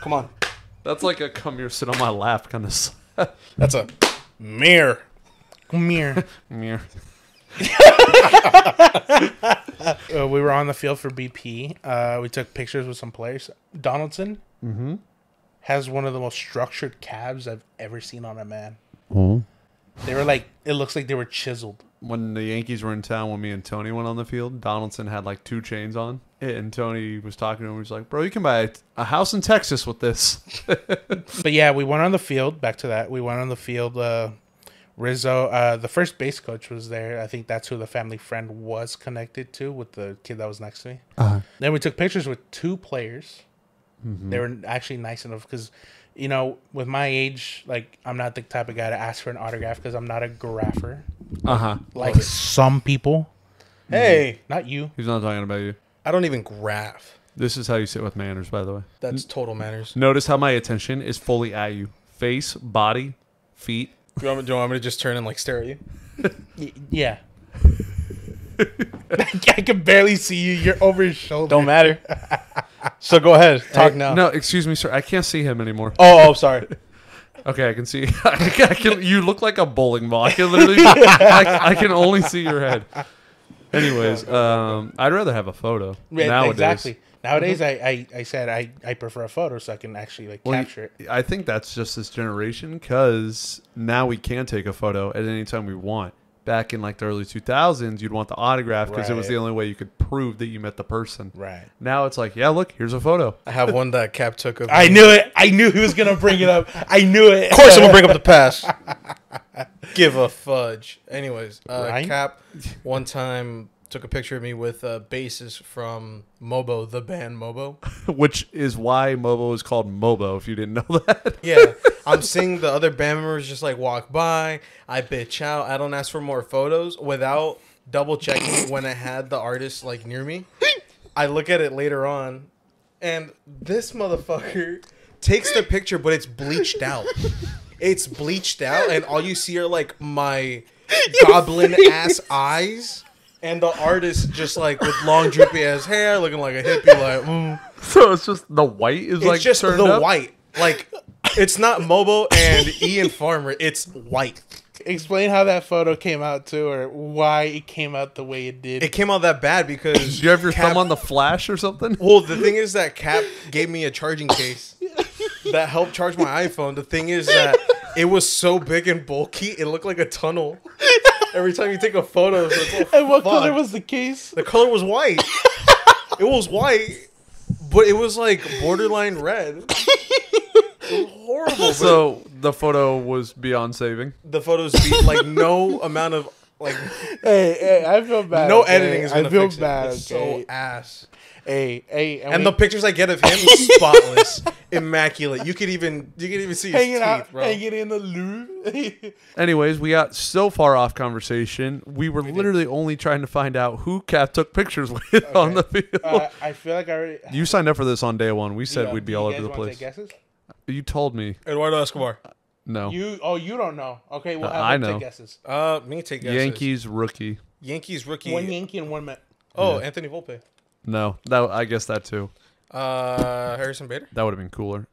Come on. That's like a come here, sit on my lap kind of. That's a mirror. Come here. Mirror. We were on the field for BP. We took pictures with some players. Donaldson has one of the most structured calves I've ever seen on a man. They were like, it looks like they were chiseled. When the Yankees were in town, when me and Tony went on the field, Donaldson had like 2 chains on. And Tony was talking to him. He was like, bro, you can buy a house in Texas with this. But yeah, we went on the field. Back to that. We went on the field Rizzo, the first base coach was there. I think that's who the family friend was connected to with the kid that was next to me. Then we took pictures with 2 players. They were actually nice enough because, you know, with my age, like, I'm not the type of guy to ask for an autograph because I'm not a grapher. Like some people. Hey, not you. He's not talking about you. I don't even graph. This is how you sit with manners, by the way. That's total manners. Notice how my attention is fully at you. Face, body, feet. Do you want me to just turn and like stare at you? Yeah. I can barely see you. You're over his shoulder. Don't matter. So go ahead. Talk now. No, excuse me, sir. I can't see him anymore. Oh, sorry. Okay, I can see. I can. You look like a bowling ball. I can literally. I can only see your head. Anyways, I'd rather have a photo nowadays. Exactly. Nowadays, I said I prefer a photo so I can actually like capture it. I think that's just this generation because now we can take a photo at any time we want. Back in like the early 2000s, you'd want the autograph because it was the only way you could prove that you met the person. Right. Now it's like, yeah, look, here's a photo. I have one that Cap took of me. I knew it. I knew he was gonna bring it up. I knew it. Of course, I'm gonna bring up the past. Give a fudge. Anyways, Ryan? Cap one time took a picture of me with a bassist from Mobo, the band Mobo. Which is why Mobo is called Mobo, if you didn't know that. Yeah, I'm seeing the other band members just like walk by. I bitch out. I don't ask for more photos without double checking when I had the artist like near me. I look at it later on, and this motherfucker takes the picture, but it's bleached out. It's bleached out, and all you see are like my goblin ass eyes. And the artist just like with long droopy ass hair, looking like a hippie, like. So it's just the white is like it's just turned the up? white, like it's not Mobo and Ian Farmer. It's white. Explain how that photo came out too, or why it came out the way it did. It came out that bad because Did you have your thumb on the flash or something? Well, the thing is that Cap gave me a charging case that helped charge my iPhone. The thing is that it was so big and bulky, it looked like a tunnel. Every time you take a photo, so it's and what color was the case? The color was white. It was white, but it was like borderline red. It was horrible. So the photo was beyond saving. The photos be like no amount of like. Hey, I feel bad. No okay? editing is gonna I feel fix bad. it. It's Okay? so ass. Hey, And the pictures I get of him, spotless, immaculate. You could even see his hanging teeth, out, bro. hanging in the Louvre. Anyways, we got so far off conversation. We were literally only trying to find out who Cap took pictures with on the field. I feel like I already. You signed up for this on day one. We said we'd be all over the Take place. guesses? You told me. Eduardo Escobar. No. You don't know. Okay, well, I have know. take guesses. Me take guesses. Yankees rookie. Yankees rookie. One Yankee and one Met. Oh, Anthony Volpe. No, that I guess that too. Harrison Bader. That would have been cooler.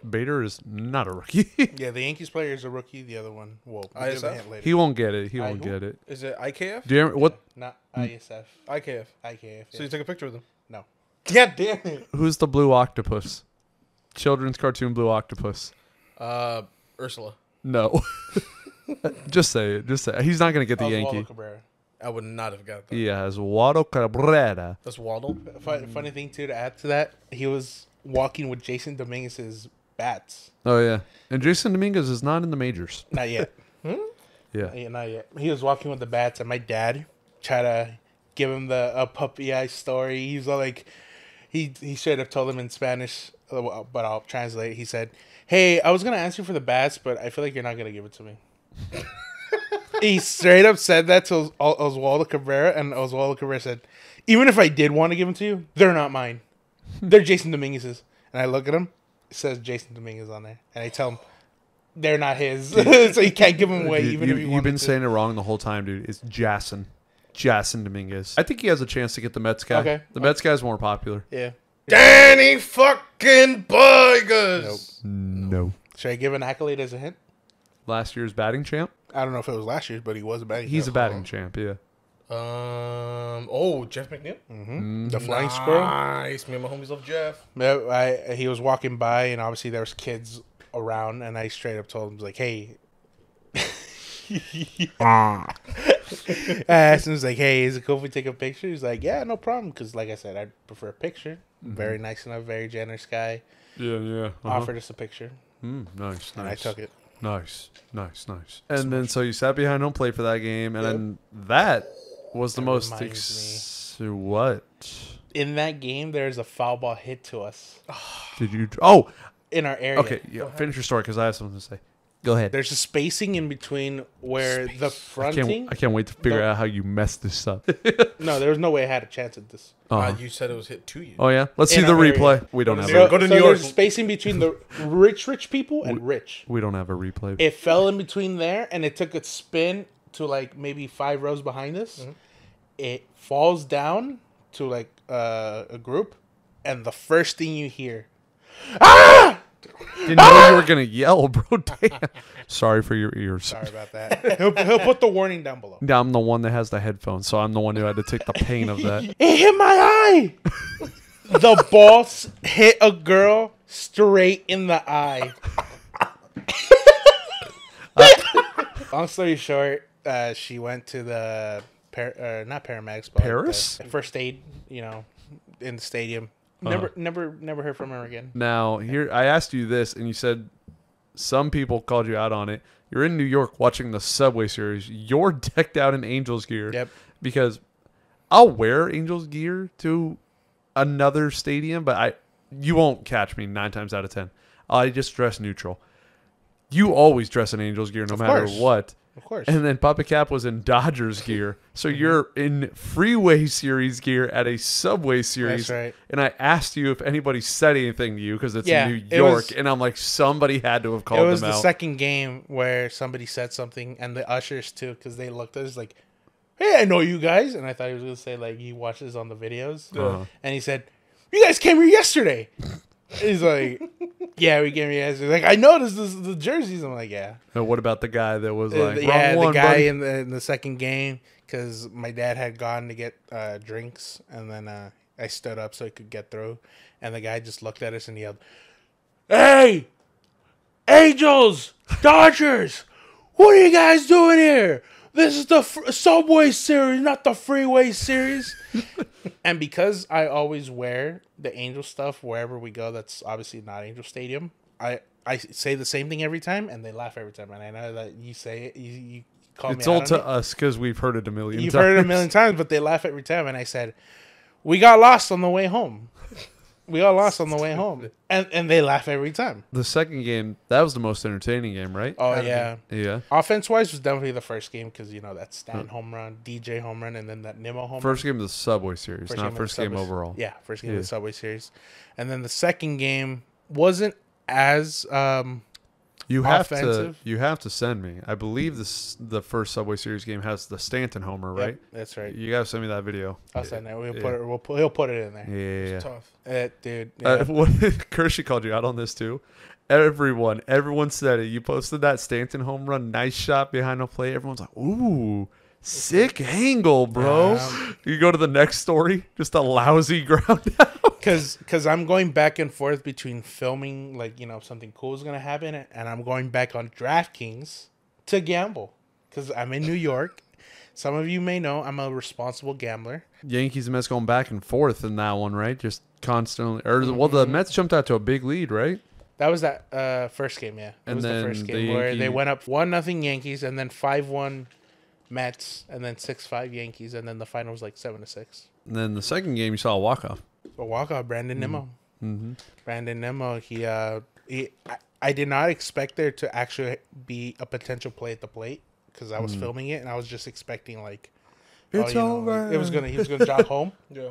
Bader is not a rookie. Yeah, the Yankees player is a rookie. The other one, we'll give ISF? a hint later. He won't get it. He I won't who? get it. Is it IKF? Do you ever, what? Not ISF. IKF. IKF. So you took a picture with him? No. God damn it. Who's the blue octopus? Children's cartoon blue octopus. Ursula. No. Just say it. Just say it. He's not gonna get the Oswaldo Yankee. Cabrera. I would not have got that. He has Waddle Cabrera. That's Waddle. Funny thing too to add to that, he was walking with Jason Dominguez's bats. Oh yeah, and Jason Dominguez is not in the majors. Not yet. Yeah. Yeah, not yet. He was walking with the bats, and my dad tried to give him a puppy eye story. He's all like, he straight up told him in Spanish, but I'll translate. He said, "Hey, I was gonna ask you for the bats, but I feel like you're not gonna give it to me." He straight up said that to Oswaldo Cabrera, and Oswaldo Cabrera said, "Even if I did want to give them to you, they're not mine. They're Jason Dominguez's." And I look at him, it says Jason Dominguez on there, and I tell him they're not his, so he can't give them away. Dude, even if he wanted you've been to. saying it wrong the whole time, dude. It's Jason Dominguez. I think he has a chance to get the Mets guy. Okay. The Mets guy's more popular. Yeah. Danny fucking Boygas. No. Should I give an accolade as a hint? Last year's batting champ. I don't know if it was last year's, but he was a batting. He's a batting champ. Yeah. Jeff McNeil. The flying squirrel. Nice. Me and my homies love Jeff. Yeah, he was walking by, and obviously there was kids around, and I straight up told him like, "Hey." I asked him, like, "Hey, is it cool if we take a picture?" He's like, "Yeah, no problem." Because, like I said, I prefer a picture. Very nice enough, very generous guy. Yeah. Offered us a picture, Nice. and I took it. Nice. And then so you sat behind home plate for that game, and then that was the most what? In that game, there's a foul ball hit to us. Did you? Oh, in our area. Okay, yeah, finish your story because I have something to say. Go ahead. There's a spacing in between where the fronting. I can't wait to figure out how you messed this up. No, there was no way I had a chance at this. You said it was hit to you. Oh yeah, let's see the replay. Area. We don't have. Go to New York. There's spacing between the rich people and rich. We don't have a replay. It fell in between there, and it took a spin to like maybe 5 rows behind us. Mm-hmm. It falls down to like a group, and the first thing you hear, ah! Didn't know you were gonna yell, bro. Damn. Sorry for your ears. Sorry about that. He'll put the warning down below. Yeah, I'm the one that has the headphones, so I'm the one who had to take the pain of that. It hit my eye. The ball hit a girl straight in the eye. Long story short, she went to the not paramedics, but Paris first aid. In the stadium. Never heard from her again. Now, here I asked you this, and you said some people called you out on it. You're in New York watching the Subway Series. You're decked out in Angels gear. Yep. Because I'll wear Angels gear to another stadium, but you won't catch me 9 times out of 10. I just dress neutral. You always dress in Angels gear no matter what. Of course. And then Papa Cap was in Dodgers gear. So you're in Freeway Series gear at a Subway Series. That's right. And I asked you if anybody said anything to you because it's New York. And I'm like, somebody had to have called them out. It was the second game where somebody said something, and the ushers too, because they looked at us like, hey, I know you guys. And I thought he was going to say, like, he watches on the videos. And he said, you guys came here yesterday. He's like, yeah, we came here yesterday. Like, I noticed the jerseys. I'm like, yeah. And what about the guy that was like, the guy in the second game, because my dad had gone to get drinks, and then I stood up so he could get through, and the guy just looked at us and yelled, hey, Angels, Dodgers, what are you guys doing here? This is the Subway Series, not the Freeway Series. And because I always wear the Angel stuff wherever we go, that's obviously not Angel Stadium, I say the same thing every time, and they laugh every time. And I know that you say it, you call me out on it. It's all to us because we've heard it a million times. You've heard it a million times, but they laugh every time. And I said, we got lost on the way home. We got lost on the way home. And they laugh every time. The second game, that was the most entertaining game, right? Oh, yeah. Yeah. Offense-wise was definitely the first game because, that Stan home run, DJ home run, and then that Nimmo home run. First game of the Subway Series, not first game overall. Yeah, first game of the Subway Series. And then the second game wasn't as offensive. You have to send me. I believe the first Subway Series game has the Stanton homer, right? Yep, that's right. You gotta send me that video. I'll send it. He'll put it in there. Yeah. It's tough. Dude. Yeah. Kershey called you out on this too. Everyone said it. You posted that Stanton home run, nice shot behind the plate. Everyone's like, ooh, sick angle, bro. You go to the next story, just a lousy ground out. Because I'm going back and forth between filming, like, something cool is going to happen, and I'm going back on DraftKings to gamble. Because I'm in New York. Some of you may know I'm a responsible gambler. Yankees and Mets going back and forth in that one, right? Just constantly. Well, the Mets jumped out to a big lead, right? That was that first game, yeah. It was the first game where they went up 1-0 Yankees, and then 5-1 Mets, and then 6-5 Yankees, and then the final was like 7-6. And then the second game, you saw a walk-off. A walk-off, Brandon Nimmo. Mm-hmm. Brandon Nimmo, I did not expect there to actually be a potential play at the plate because I was filming it, and I was just expecting, like, it's over. He was gonna jog home. Yeah.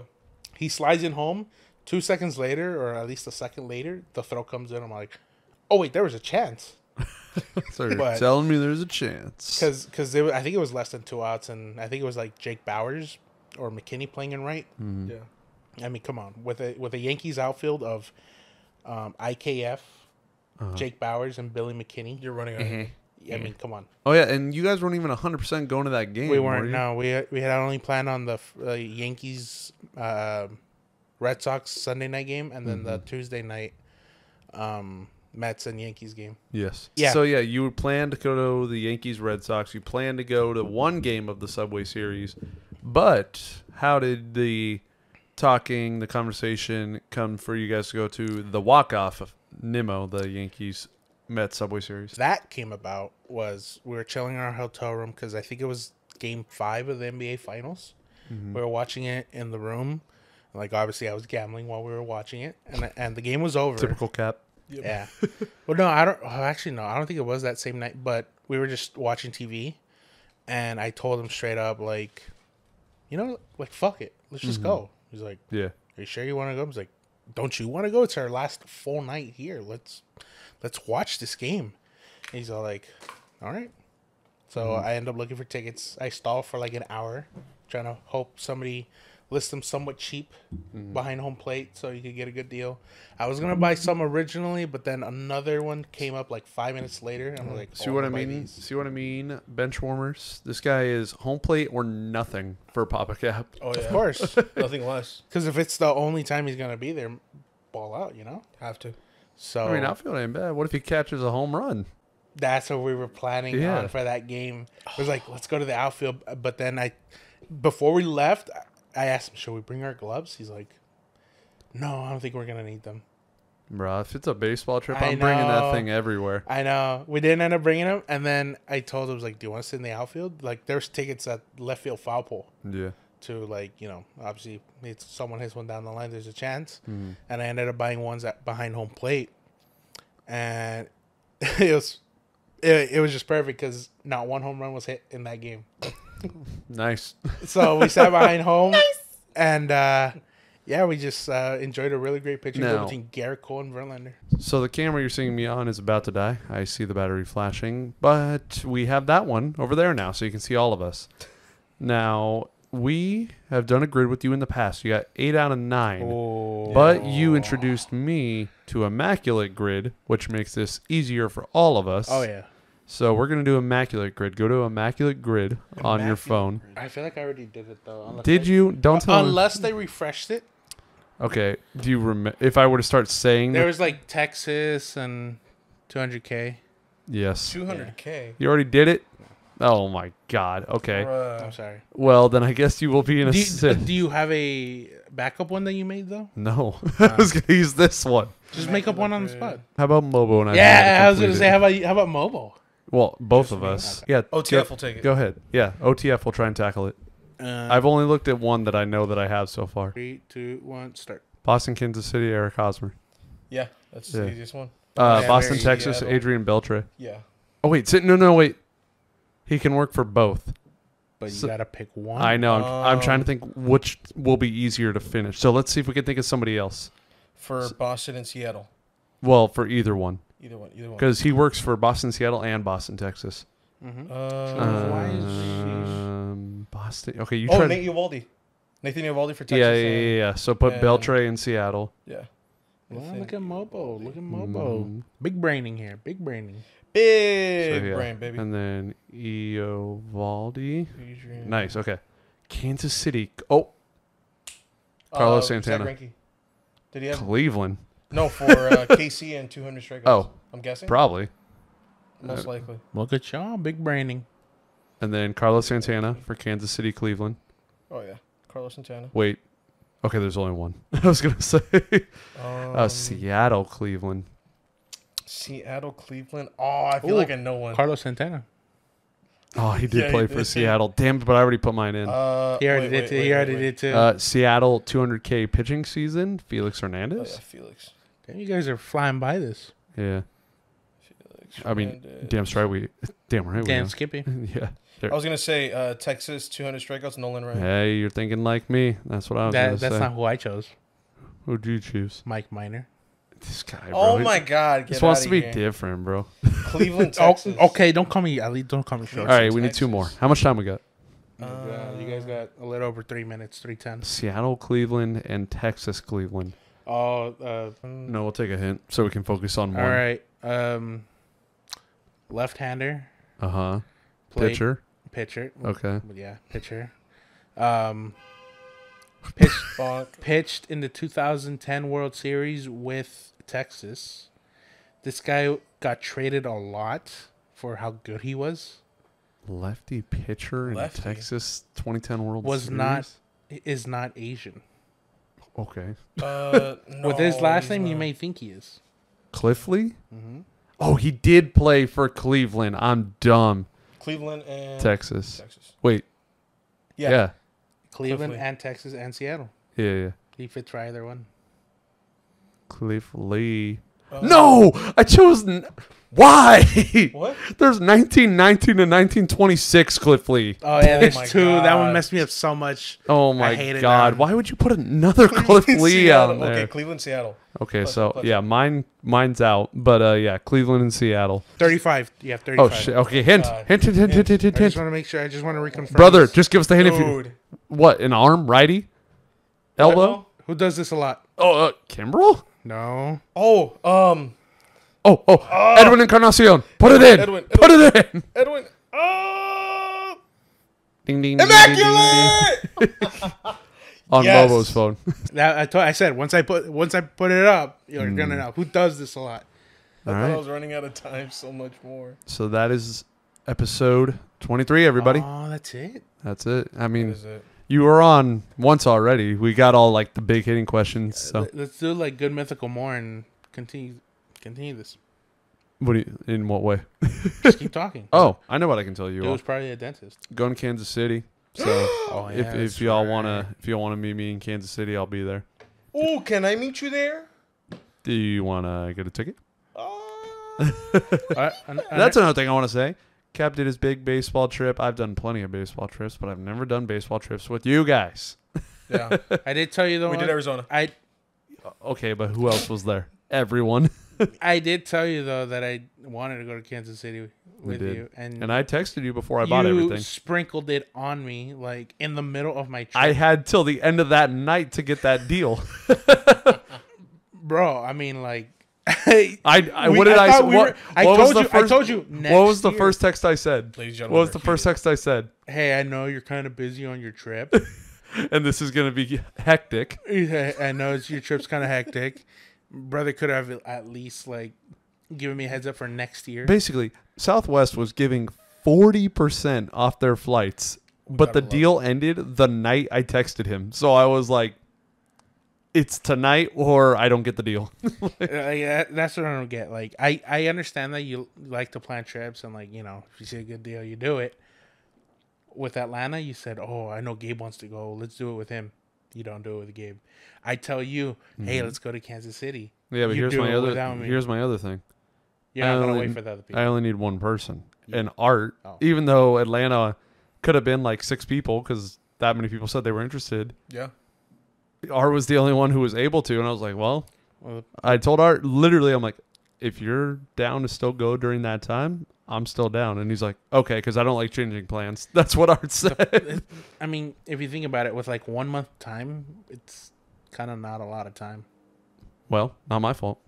He slides in home. 2 seconds later, or at least a second later, the throw comes in. I'm like, oh, wait, there was a chance. So you're telling me there's a chance. Because I think it was less than 2 outs, and I think it was like Jake Bowers or McKinney playing in right. Mm-hmm. Yeah. I mean, come on. With a Yankees outfield of IKF, Jake Bowers, and Billy McKinney. You're running out. I mean, come on. Oh, yeah, and you guys weren't even 100% going to that game. We weren't, no. We had only planned on the Yankees Red Sox Sunday night game, and then the Tuesday night Mets and Yankees game. Yes. Yeah. So, you planned to go to the Yankees Red Sox. You planned to go to one game of the Subway Series. But how did the conversation come for you guys to go to the walk-off of Nimmo, the Yankees Mets Subway Series. That came about was we were chilling in our hotel room because I think it was Game 5 of the NBA Finals. Mm-hmm. We were watching it in the room. Like, obviously, I was gambling while we were watching it, and the game was over. Typical Cap. Yeah. Well, no, I don't. Actually, no, I don't think it was that same night. But we were just watching TV, and I told him straight up, like, like, fuck it, let's just go. He's like, Yeah. Are you sure you want to go? I was like, don't you want to go? It's our last full night here. Let's watch this game. And he's all like, all right. So I end up looking for tickets. I stall for like an hour, trying to hope somebody lists them somewhat cheap behind home plate so you could get a good deal. I was gonna buy some originally, but then another one came up like 5 minutes later, and I'm like, See what I mean? See what I mean? Bench warmers. This guy is home plate or nothing for Papa Cap. Oh, yeah. Of course, Nothing less. because if it's the only time he's gonna be there, ball out, Have to. So I mean, outfield ain't bad. What if he catches a home run? that's what we were planning on for that game. It was like, let's go to the outfield. But then before we left, I asked him, should we bring our gloves? He's like, no, I don't think we're going to need them. Bro, if it's a baseball trip, I I'm bringing that know. thing everywhere. I know. We didn't end up bringing them. And then I told him, like, do you want to sit in the outfield? Like, there's tickets at left field foul pole Yeah. to, like, obviously, if someone hits one down the line, there's a chance. And I ended up buying ones behind home plate. And it was just perfect because not one home run was hit in that game. Nice. So we sat behind home, and we just enjoyed a really great pitching Now- between Garrett Cole and Verlander. So the camera you're seeing me on is about to die. I see the battery flashing, but we have that one over there now, so you can see all of us. Now, we have done a grid with you in the past. You got 8 out of 9. Oh, But you introduced me to Immaculate Grid, which makes this easier for all of us. oh yeah. So we're going to do Immaculate Grid. Go to Immaculate Grid on your phone. I feel like I already did it though. Did you? Don't tell me. Unless they refreshed it. Okay. Do you remember? If I were to start saying There was like Texas and 200K. yes. 200K. You already did it? Oh my God. Okay. I'm sorry. Well, then I guess you will be in a Do you have a backup one that you made though? No. I was going to use this one. Just make up one on the spot. How about Mobo and I? Yeah, I was gonna say, how about Mobo? Well, both of us. Yeah. OTF will take it. Go ahead. Yeah. OTF will try and tackle it. I've only looked at one that I know that I have so far. 3, 2, 1, start. Boston, Kansas City, Eric Hosmer. Yeah, that's the easiest one. Boston, very Texas, Seattle. Adrian Beltre. Yeah. Oh, wait. No, wait. He can work for both. But you gotta pick one. I know. I'm trying to think which will be easier to finish. So let's see if we can think of somebody else. For Boston and Seattle. Well, for either one. Either one. Because he works for Boston, Seattle, and Boston, Texas. Boston. Okay, you tried. Nate Uvalde. Nathan Uvalde for Texas. Yeah. So put and- Beltre in Seattle. Yeah. Well, look at Mobo. Big braining here. Big braining. Big So, yeah. brain, baby. And then Eovaldi. Adrian. Nice. Okay. Kansas City. Oh, Carlos Santana. Zach Greinke. Did he have Cleveland. no for KC and 200 strikeouts? Oh. I'm guessing. Probably. Most likely. Look at y'all. Big braining. And then Carlos Santana for Kansas City, Cleveland. Oh yeah, Carlos Santana. Wait. Okay, there's only one. I was going to say Seattle, Cleveland. Seattle, Cleveland. Oh, I feel like I know one. Carlos Santana. Oh, he did Yeah, play he for did. Seattle. Damn it, but I already put mine in. He already did too. He already did too. Seattle 200K pitching season. Felix Oh Hernandez. yeah, Felix. Damn, you guys are flying by this. Yeah. Felix I mean, Hernandez. damn right we Damn, know. Skippy. Yeah. I was gonna say Texas 200 strikeouts. Nolan Ryan. Hey, you're thinking like me. That's what I was going to say. That's not who I chose. Who'd you choose? Mike Minor. This guy, bro. Oh my God! This Get wants outta to be here. different, bro. Cleveland, Oh, Texas. okay, don't call me Ali. Don't call me short. All right, we need Texas. 2 more. How much time we got? You guys got a little over 3 minutes. 3:10. Seattle, Cleveland, and Texas, Cleveland. Oh, No, we'll take a hint so we can focus on one. all right. Left-hander. Uh-huh. Played- Pitcher. Pitcher. Okay. Yeah, pitcher. Pitched in the 2010 World Series with Texas. This guy got traded a lot for how good he was. Lefty pitcher in Lefty. Texas 2010 World Was Series. Is not Asian. Okay. No, With his last he's name, you not. may think he is. Cliffley? Oh, he did play for Cleveland. I'm dumb. Cleveland and Texas. Wait. Yeah. Cleveland and Texas and Seattle. Yeah. He fits for either one. Cleveland. No! I chose... Why? What? There's 1919 and 1926 Cliff Lee. Oh, yeah, there's my two. God. That one messed me up so much. Oh, I my hate it God. now. Why would you put another Cliff Lee out there? Okay, Cleveland, Seattle. Okay, Plus- so, plus- yeah, mine's out. But, yeah, Cleveland and Seattle. 35. You have 35. Oh, shit. Okay, hint. God. Hint. I just want to make sure. I just want to reconfirm. Brother, this. just give us the hint if you... Dude. What, an arm? Righty? Elbow? Who does this a lot? Oh, Kimbrel? No. Oh, Edwin Encarnacion. Put it in. Edwin. Put it in. Edwin. Oh, Ding, ding, ding, ding, ding, ding, ding. immaculate! On Yes. Bobo's phone. I said once I put it up, you're gonna know who does this a lot. I All thought I right. was running out of time so much more. So that is episode 23, everybody. Oh, that's it. That's it. I What mean, is it? you were on once already. We got all like the big hitting questions. So Let's do like good mythical more and continue this. what do you, in what way? Just keep talking. Oh, I know what I can tell you. It All. was probably a dentist. Going to Kansas City. So Oh yeah. if y'all wanna meet me in Kansas City, I'll be there. Oh, can I meet you there? Do you wanna get a ticket? That's That's another thing I want to say. Cap did his big baseball trip. I've done plenty of baseball trips, but I've never done baseball trips with you guys. Yeah, I did tell you though. we did Arizona. Okay, but who else was there? Everyone. I did tell you though that I wanted to go to Kansas City with did. you, And I texted you before I bought you everything. sprinkled it on me like in the middle of my trip. I had till the end of that night to get that deal. Bro, I mean like What did I say? I told you next What was the year. first text I said? Ladies and What gentlemen, was the first text I said? Hey, I know you're kind of busy on your trip. And this is gonna be hectic. I know your trip's kind of hectic. Brother could have at least like given me a heads up for next year. Basically, Southwest was giving 40% off their flights, but the deal ended the night I texted him. So I was like, it's tonight or I don't get the deal. Yeah, that's what I don't get. Like, I understand that you like to plan trips and like, you know, if you see a good deal, you do it. With Atlanta, you said, "Oh, I know Gabe wants to go. Let's do it with him." You don't do it with Gabe. I tell you, "Hey, let's go to Kansas City." Yeah, but You here's do my it other without me. here's my other thing. You're not gonna wait for the other people. I only need one person. And Art, Oh. even though Atlanta could have been like 6 people because that many people said they were interested, Yeah. Art was the only one who was able to. And I was like, well, Well, I told Art, literally, I'm like, if you're down to still go during that time, I'm still down. And he's like, okay, because I don't like changing plans. That's what Art said. I mean, if you think about it, with like 1 month time, it's kind of not a lot of time. Well, not my fault.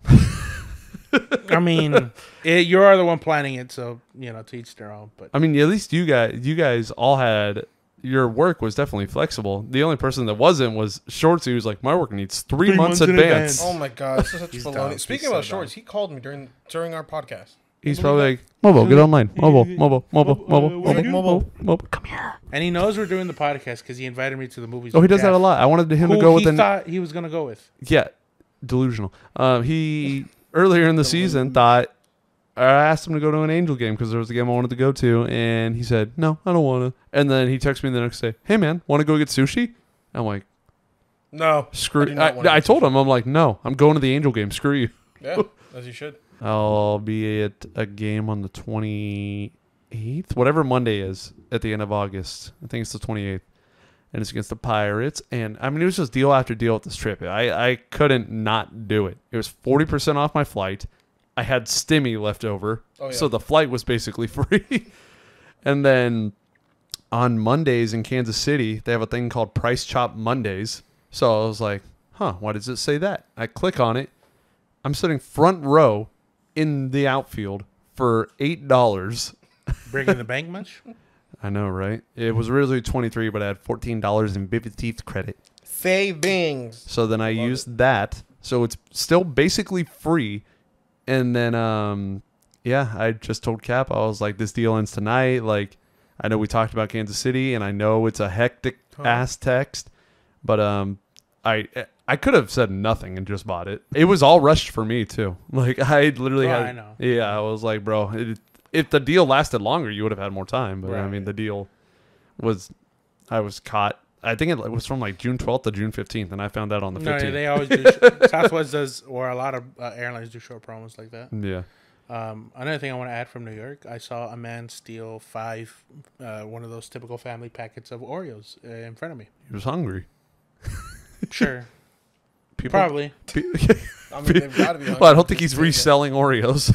I mean, you are the one planning it, so you know, to each their own. But I mean, at least you guys all had, your work was definitely flexible. The only person that wasn't was Shorts, who was like, my work needs 3 months months in advance. Oh my God, this is such He's baloney. dumb. Speaking He's about so shorts, he called me during our podcast. He's probably like, Mobo, get online. Mobo. Come here. and he knows we're doing the podcast because he invited me to the movies. Oh, he with does that a Jeff, lot. I wanted him who to go with he an... thought he was gonna go with. Yeah, delusional. He, earlier in the season, thought... I asked him to go to an Angel game because there was a game I wanted to go to, and he said, no, I don't want to. And then he texted me the next day, hey, man, want to go get sushi? I'm like, No, screw do you. not wanna I get told him, I'm like, no, I'm going to the Angel game. Screw you. Yeah, as you should. I'll be at a game on the 28th, whatever Monday is, at the end of August. I think it's the 28th. And it's against the Pirates. And, I mean, it was just deal after deal with this trip. I couldn't not do it. It was 40% off my flight. I had Stimmy left over. Oh, yeah. So the flight was basically free. And then on Mondays in Kansas City, they have a thing called Price Chop Mondays. So I was like, why does it say that? I click on it. I'm sitting front row in the outfield for $8. Breaking the bank much? I know, right? It was originally $23, but I had $14 in Vivid Teeth credit. Savings. So then I used that. So it's still basically free. And then, I just told Cap, I was like, this deal ends tonight. Like, I know we talked about Kansas City, and I know it's a hectic ass text, but I I could have said nothing and just bought it. It was all rushed for me too. Like I literally had. I know. Yeah, I was like, bro, if the deal lasted longer, you would have had more time. But I mean, the deal was, I was caught. I think it was from like June 12th to June 15th, and I found out on the 15th. No, they always do. Southwest does, or a lot of airlines do short promos like that. Yeah. Another thing I want to add from New York, I saw a man steal 5, one of those typical family packets of Oreos in front of me. He was hungry. Sure. People, Probably. I mean, they've got to be. Well, I don't think he's reselling Oreos.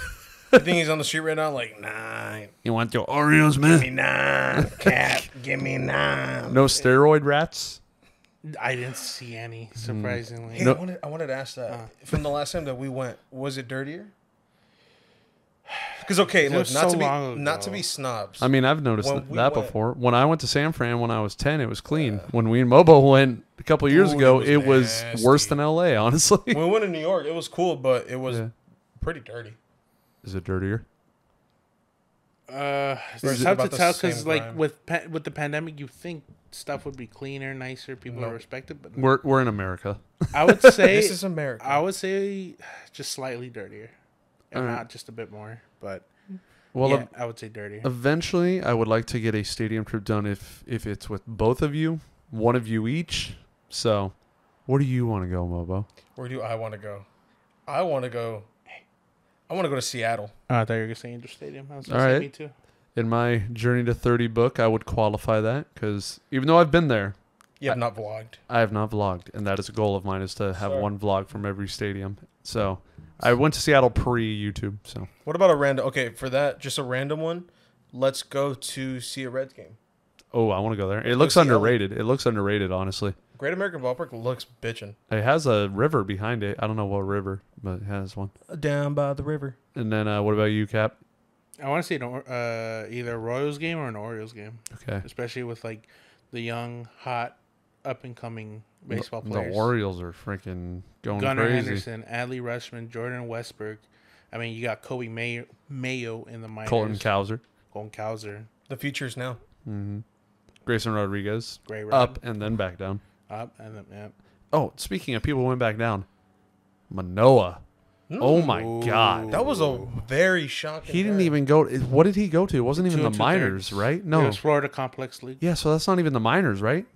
I think he's on the street right now, like, nah. You want your Oreos, man? Give me 9, cat. Give me 9. No steroid rats? I didn't see any, surprisingly. Hey, I wanted to ask that. From the last time that we went, was it dirtier? Because, okay, look, not to be snobs. I mean, I've noticed that before. When I went to San Fran when I was 10, it was clean. When we and Mobo went a couple of years ago, it was worse than LA, honestly. When we went to New York, it was cool, but it was pretty dirty. Is it dirtier? It's tough to tell because, like, with the pandemic, you think stuff would be cleaner, nicer, people are respected, but we're in America. I would say this is America. I would say just slightly dirtier, and not just a bit more. But I would say dirtier. Eventually, I would like to get a stadium trip done if it's with both of you, one of you each. So, where do you want to go, Mobo? Where do I want to go? I want to go to Seattle. I thought you were going to say Angel Stadium. I was going to say me too. In my Journey to 30 book, I would qualify that because even though I've been there, you have not vlogged. I have not vlogged, and that is a goal of mine, is to have one vlog from every stadium. So I went to Seattle pre-YouTube. So what about a random? Okay, for that, just a random one. Let's go to see a Reds game. Oh, I want to go there. It looks underrated. It looks underrated, honestly. Great American Ballpark looks bitchin'. It has a river behind it. I don't know what river, but it has one. Down by the river. And then what about you, Cap? I want to see either a Royals game or an Orioles game. Okay. Especially with, like, the young, hot, up-and-coming baseball players. The Orioles are freaking going Gunnar crazy. Henderson, Adley Rutschman, Jordan Westbrook. I mean, you got Kobe Mayo in the minors. Colton Cowser. The future's now. Mm-hmm. Grayson Rodriguez. Great up and then back down. Up and then, yeah. Oh, speaking of people who went back down, Manoah. Oh my God, that was a very shocking. He didn't even go. What did he go to? It wasn't even the minors, right? No, it was Florida Complex League. Yeah, so that's not even the minors, right?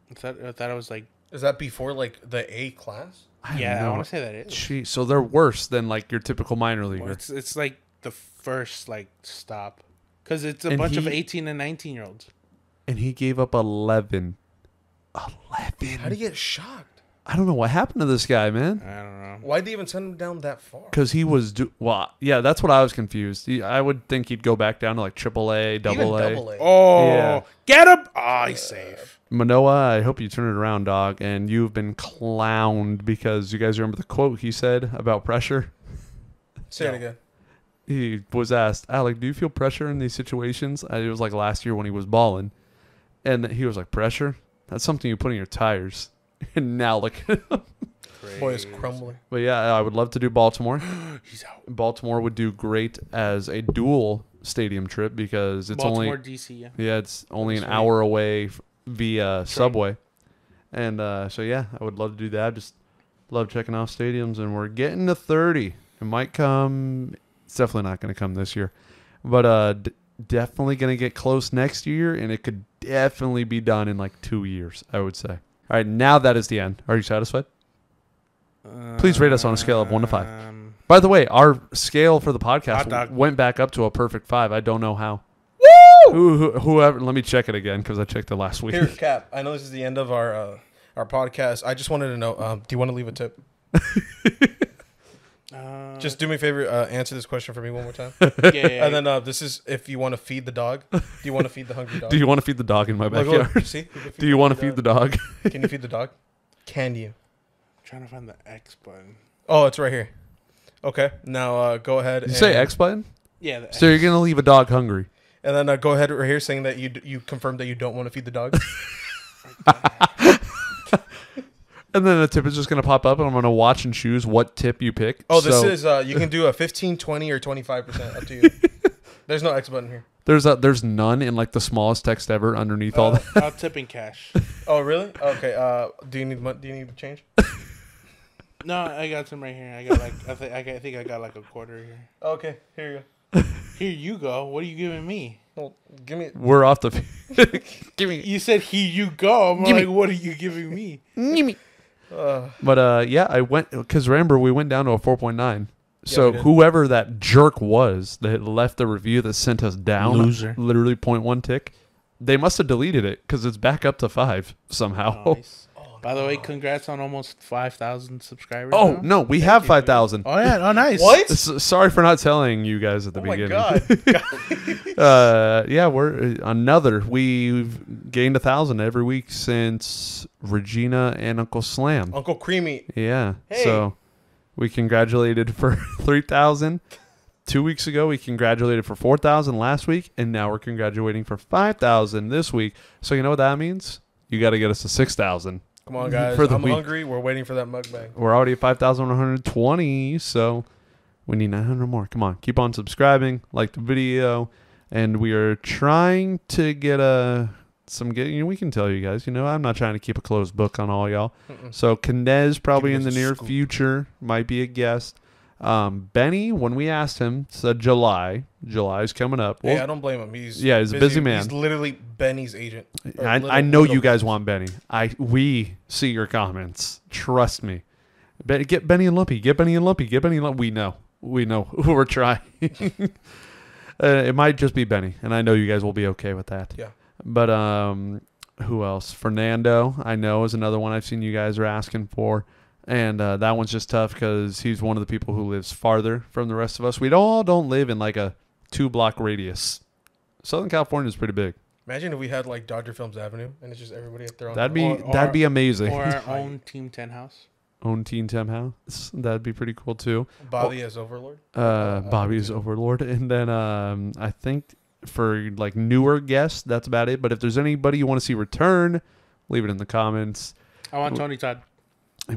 I thought it was like. Is that before like the A class? I want to say that is. Jeez, so they're worse than like your typical minor leaguer. Well, it's like the first like stop because it's a bunch of 18 and 19-year-olds. And he gave up 11. 11. How do you get shocked? I don't know what happened to this guy, man. I don't know. Why'd they even send him down that far? Because he was yeah, that's what I was confused. I would think he'd go back down to like AAA, AA. Oh, yeah. Get him! Oh, he's safe. Manoah, I hope you turn it around, dog. And you've been clowned because you guys remember the quote he said about pressure? Say it again. He was asked, Alec, do you feel pressure in these situations? It was like last year when he was balling. And he was like, pressure? That's something you put in your tires. And now look at him. Boy is crumbling. But yeah, I would love to do Baltimore. He's out. Baltimore would do great as a dual stadium trip because it's Baltimore, DC, it's only an hour away via subway. And so yeah, I would love to do that. Just love checking out stadiums, and we're getting to 30. It might come. It's definitely not going to come this year, but definitely going to get close next year, and it could definitely be done in like 2 years, I would say. All right, now that is the end. Are you satisfied? Please rate us on a scale of 1 to 5. By the way, our scale for the podcast went back up to a perfect 5. I don't know how. Woo! Whoever, let me check it again because I checked it last week. Here, Cap. I know this is the end of our podcast. I just wanted to know, do you want to leave a tip? Just do me a favor, answer this question for me one more time. Yeah. And then this is if you want to feed the dog. Do you want to feed the hungry dog? Do you want to feed the dog in my backyard? Look, see? Do you want to feed the dog? Can you feed the dog? Can you? I'm trying to find the X button. Oh, it's right here. Okay, now go ahead. Did you say X button? Yeah. So you're gonna leave a dog hungry? And then go ahead right here saying that you confirm that you don't want to feed the dog. And then a tip is just going to pop up, and I'm going to watch and choose what tip you pick. Oh, this is, you can do a 15, 20, or 25%. Up to you. There's no X button here. There's none in like the smallest text ever underneath all that. I'll tip in cash. Oh, really? Okay. Do you need change? No, I got some right here. I got I think I got like a quarter here. Okay, here you go. Here you go. What are you giving me? Well, give me. We're off the. Give me. You said here you go. I'm like, what are you giving me? Give me. But yeah, I went because remember we went down to a 4.9. So whoever that jerk was that left the review that sent us down, loser, literally 0.1 tick, they must have deleted it because it's back up to 5 somehow. Nice. By the way, congrats on almost 5,000 subscribers. Oh, now. no, we have 5,000. Oh, yeah. Oh, nice. What? Sorry for not telling you guys at the beginning. My God. Yeah, we're another. We've gained 1,000 every week since Regina and Uncle Slam. Uncle Creamy. Yeah. Hey. So we congratulated for 3,000. 2 weeks ago, we congratulated for 4,000 last week, and now we're congratulating for 5,000 this week. So you know what that means? You got to get us to 6,000. Come on, guys. For the I'm week. hungry. We're waiting for that mukbang. We're already at 5,120, so we need 900 more. Come on, keep on subscribing, like the video, and we are trying to get we can tell you guys, I'm not trying to keep a closed book on all y'all. So Knez probably in the near future might be a guest. Benny, when we asked him, said July. July's coming up. Hey, I don't blame him. He's a busy man. He's literally Benny's agent. I know you guys want Benny. We see your comments. Trust me. Get Benny and Lumpy. Get Benny and Lumpy. Get Benny and Lumpy. We know who we're trying. It might just be Benny, and I know you guys will be okay with that. Yeah. But who else? Fernando, I know, is another one I've seen you guys are asking for. And that one's just tough because he's one of the people who lives farther from the rest of us. We all don't live in like a 2-block radius. Southern California is pretty big. Imagine if we had like Dodgerfilms Avenue and it's just everybody at their own. That'd be amazing. Or our own Team 10 house. Own Team 10 house. That'd be pretty cool too. Bobby as Overlord. Bobby as Overlord. And then I think for like newer guests, that's about it. But if there's anybody you want to see return, leave it in the comments. I want Tony Todd.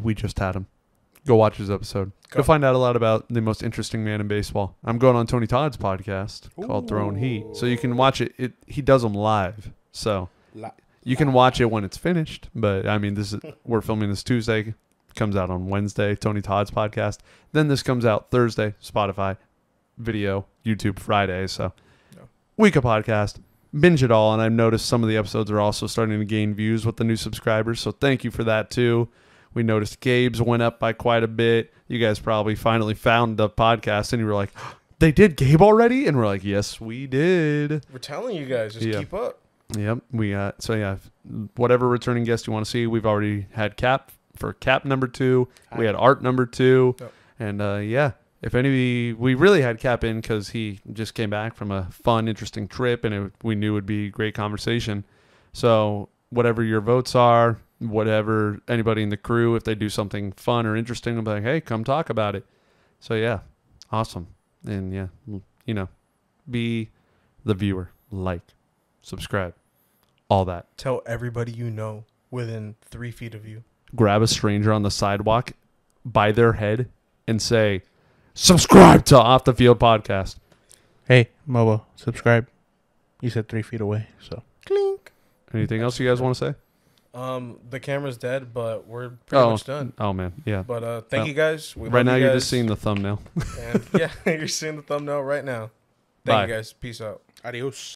We just had him. Go watch his episode. You'll find out a lot about the most interesting man in baseball. I'm going on Tony Todd's podcast called Throwing Heat. So you can watch it. He does them live. So you can watch it when it's finished. But, I mean, we're filming this Tuesday. Comes out on Wednesday, Tony Todd's podcast. Then this comes out Thursday, Spotify, video, YouTube Friday. So week of podcast. Binge it all. And I've noticed some of the episodes are also starting to gain views with the new subscribers. So thank you for that, too. We noticed Gabe's went up by quite a bit. You guys probably finally found the podcast and you were like, they did Gabe already? And we're like, yes, we did. We're telling you guys, just keep up. Yep. We got, so yeah, whatever returning guest you want to see, we've already had Cap for Cap number 2. We had Art number 2. Yep. And yeah, if any, we really had Cap in because he just came back from a fun, interesting trip and we knew it would be great conversation. So whatever your votes are, whatever anybody in the crew, if they do something fun or interesting, I'll be like, hey, come talk about it. So yeah, awesome. And yeah, be the viewer, like, subscribe, all that. Tell everybody you know within 3 feet of you. Grab a stranger on the sidewalk by their head and say, subscribe to Off the Field Podcast. Hey, Mobo, subscribe. You said 3 feet away, so. Clink. Anything else you guys want to say? The camera's dead, but we're pretty much done. Oh man, yeah. But thank you guys. Right now you're just seeing the thumbnail. And yeah, you're seeing the thumbnail right now. Thank you guys. Peace out. Adios.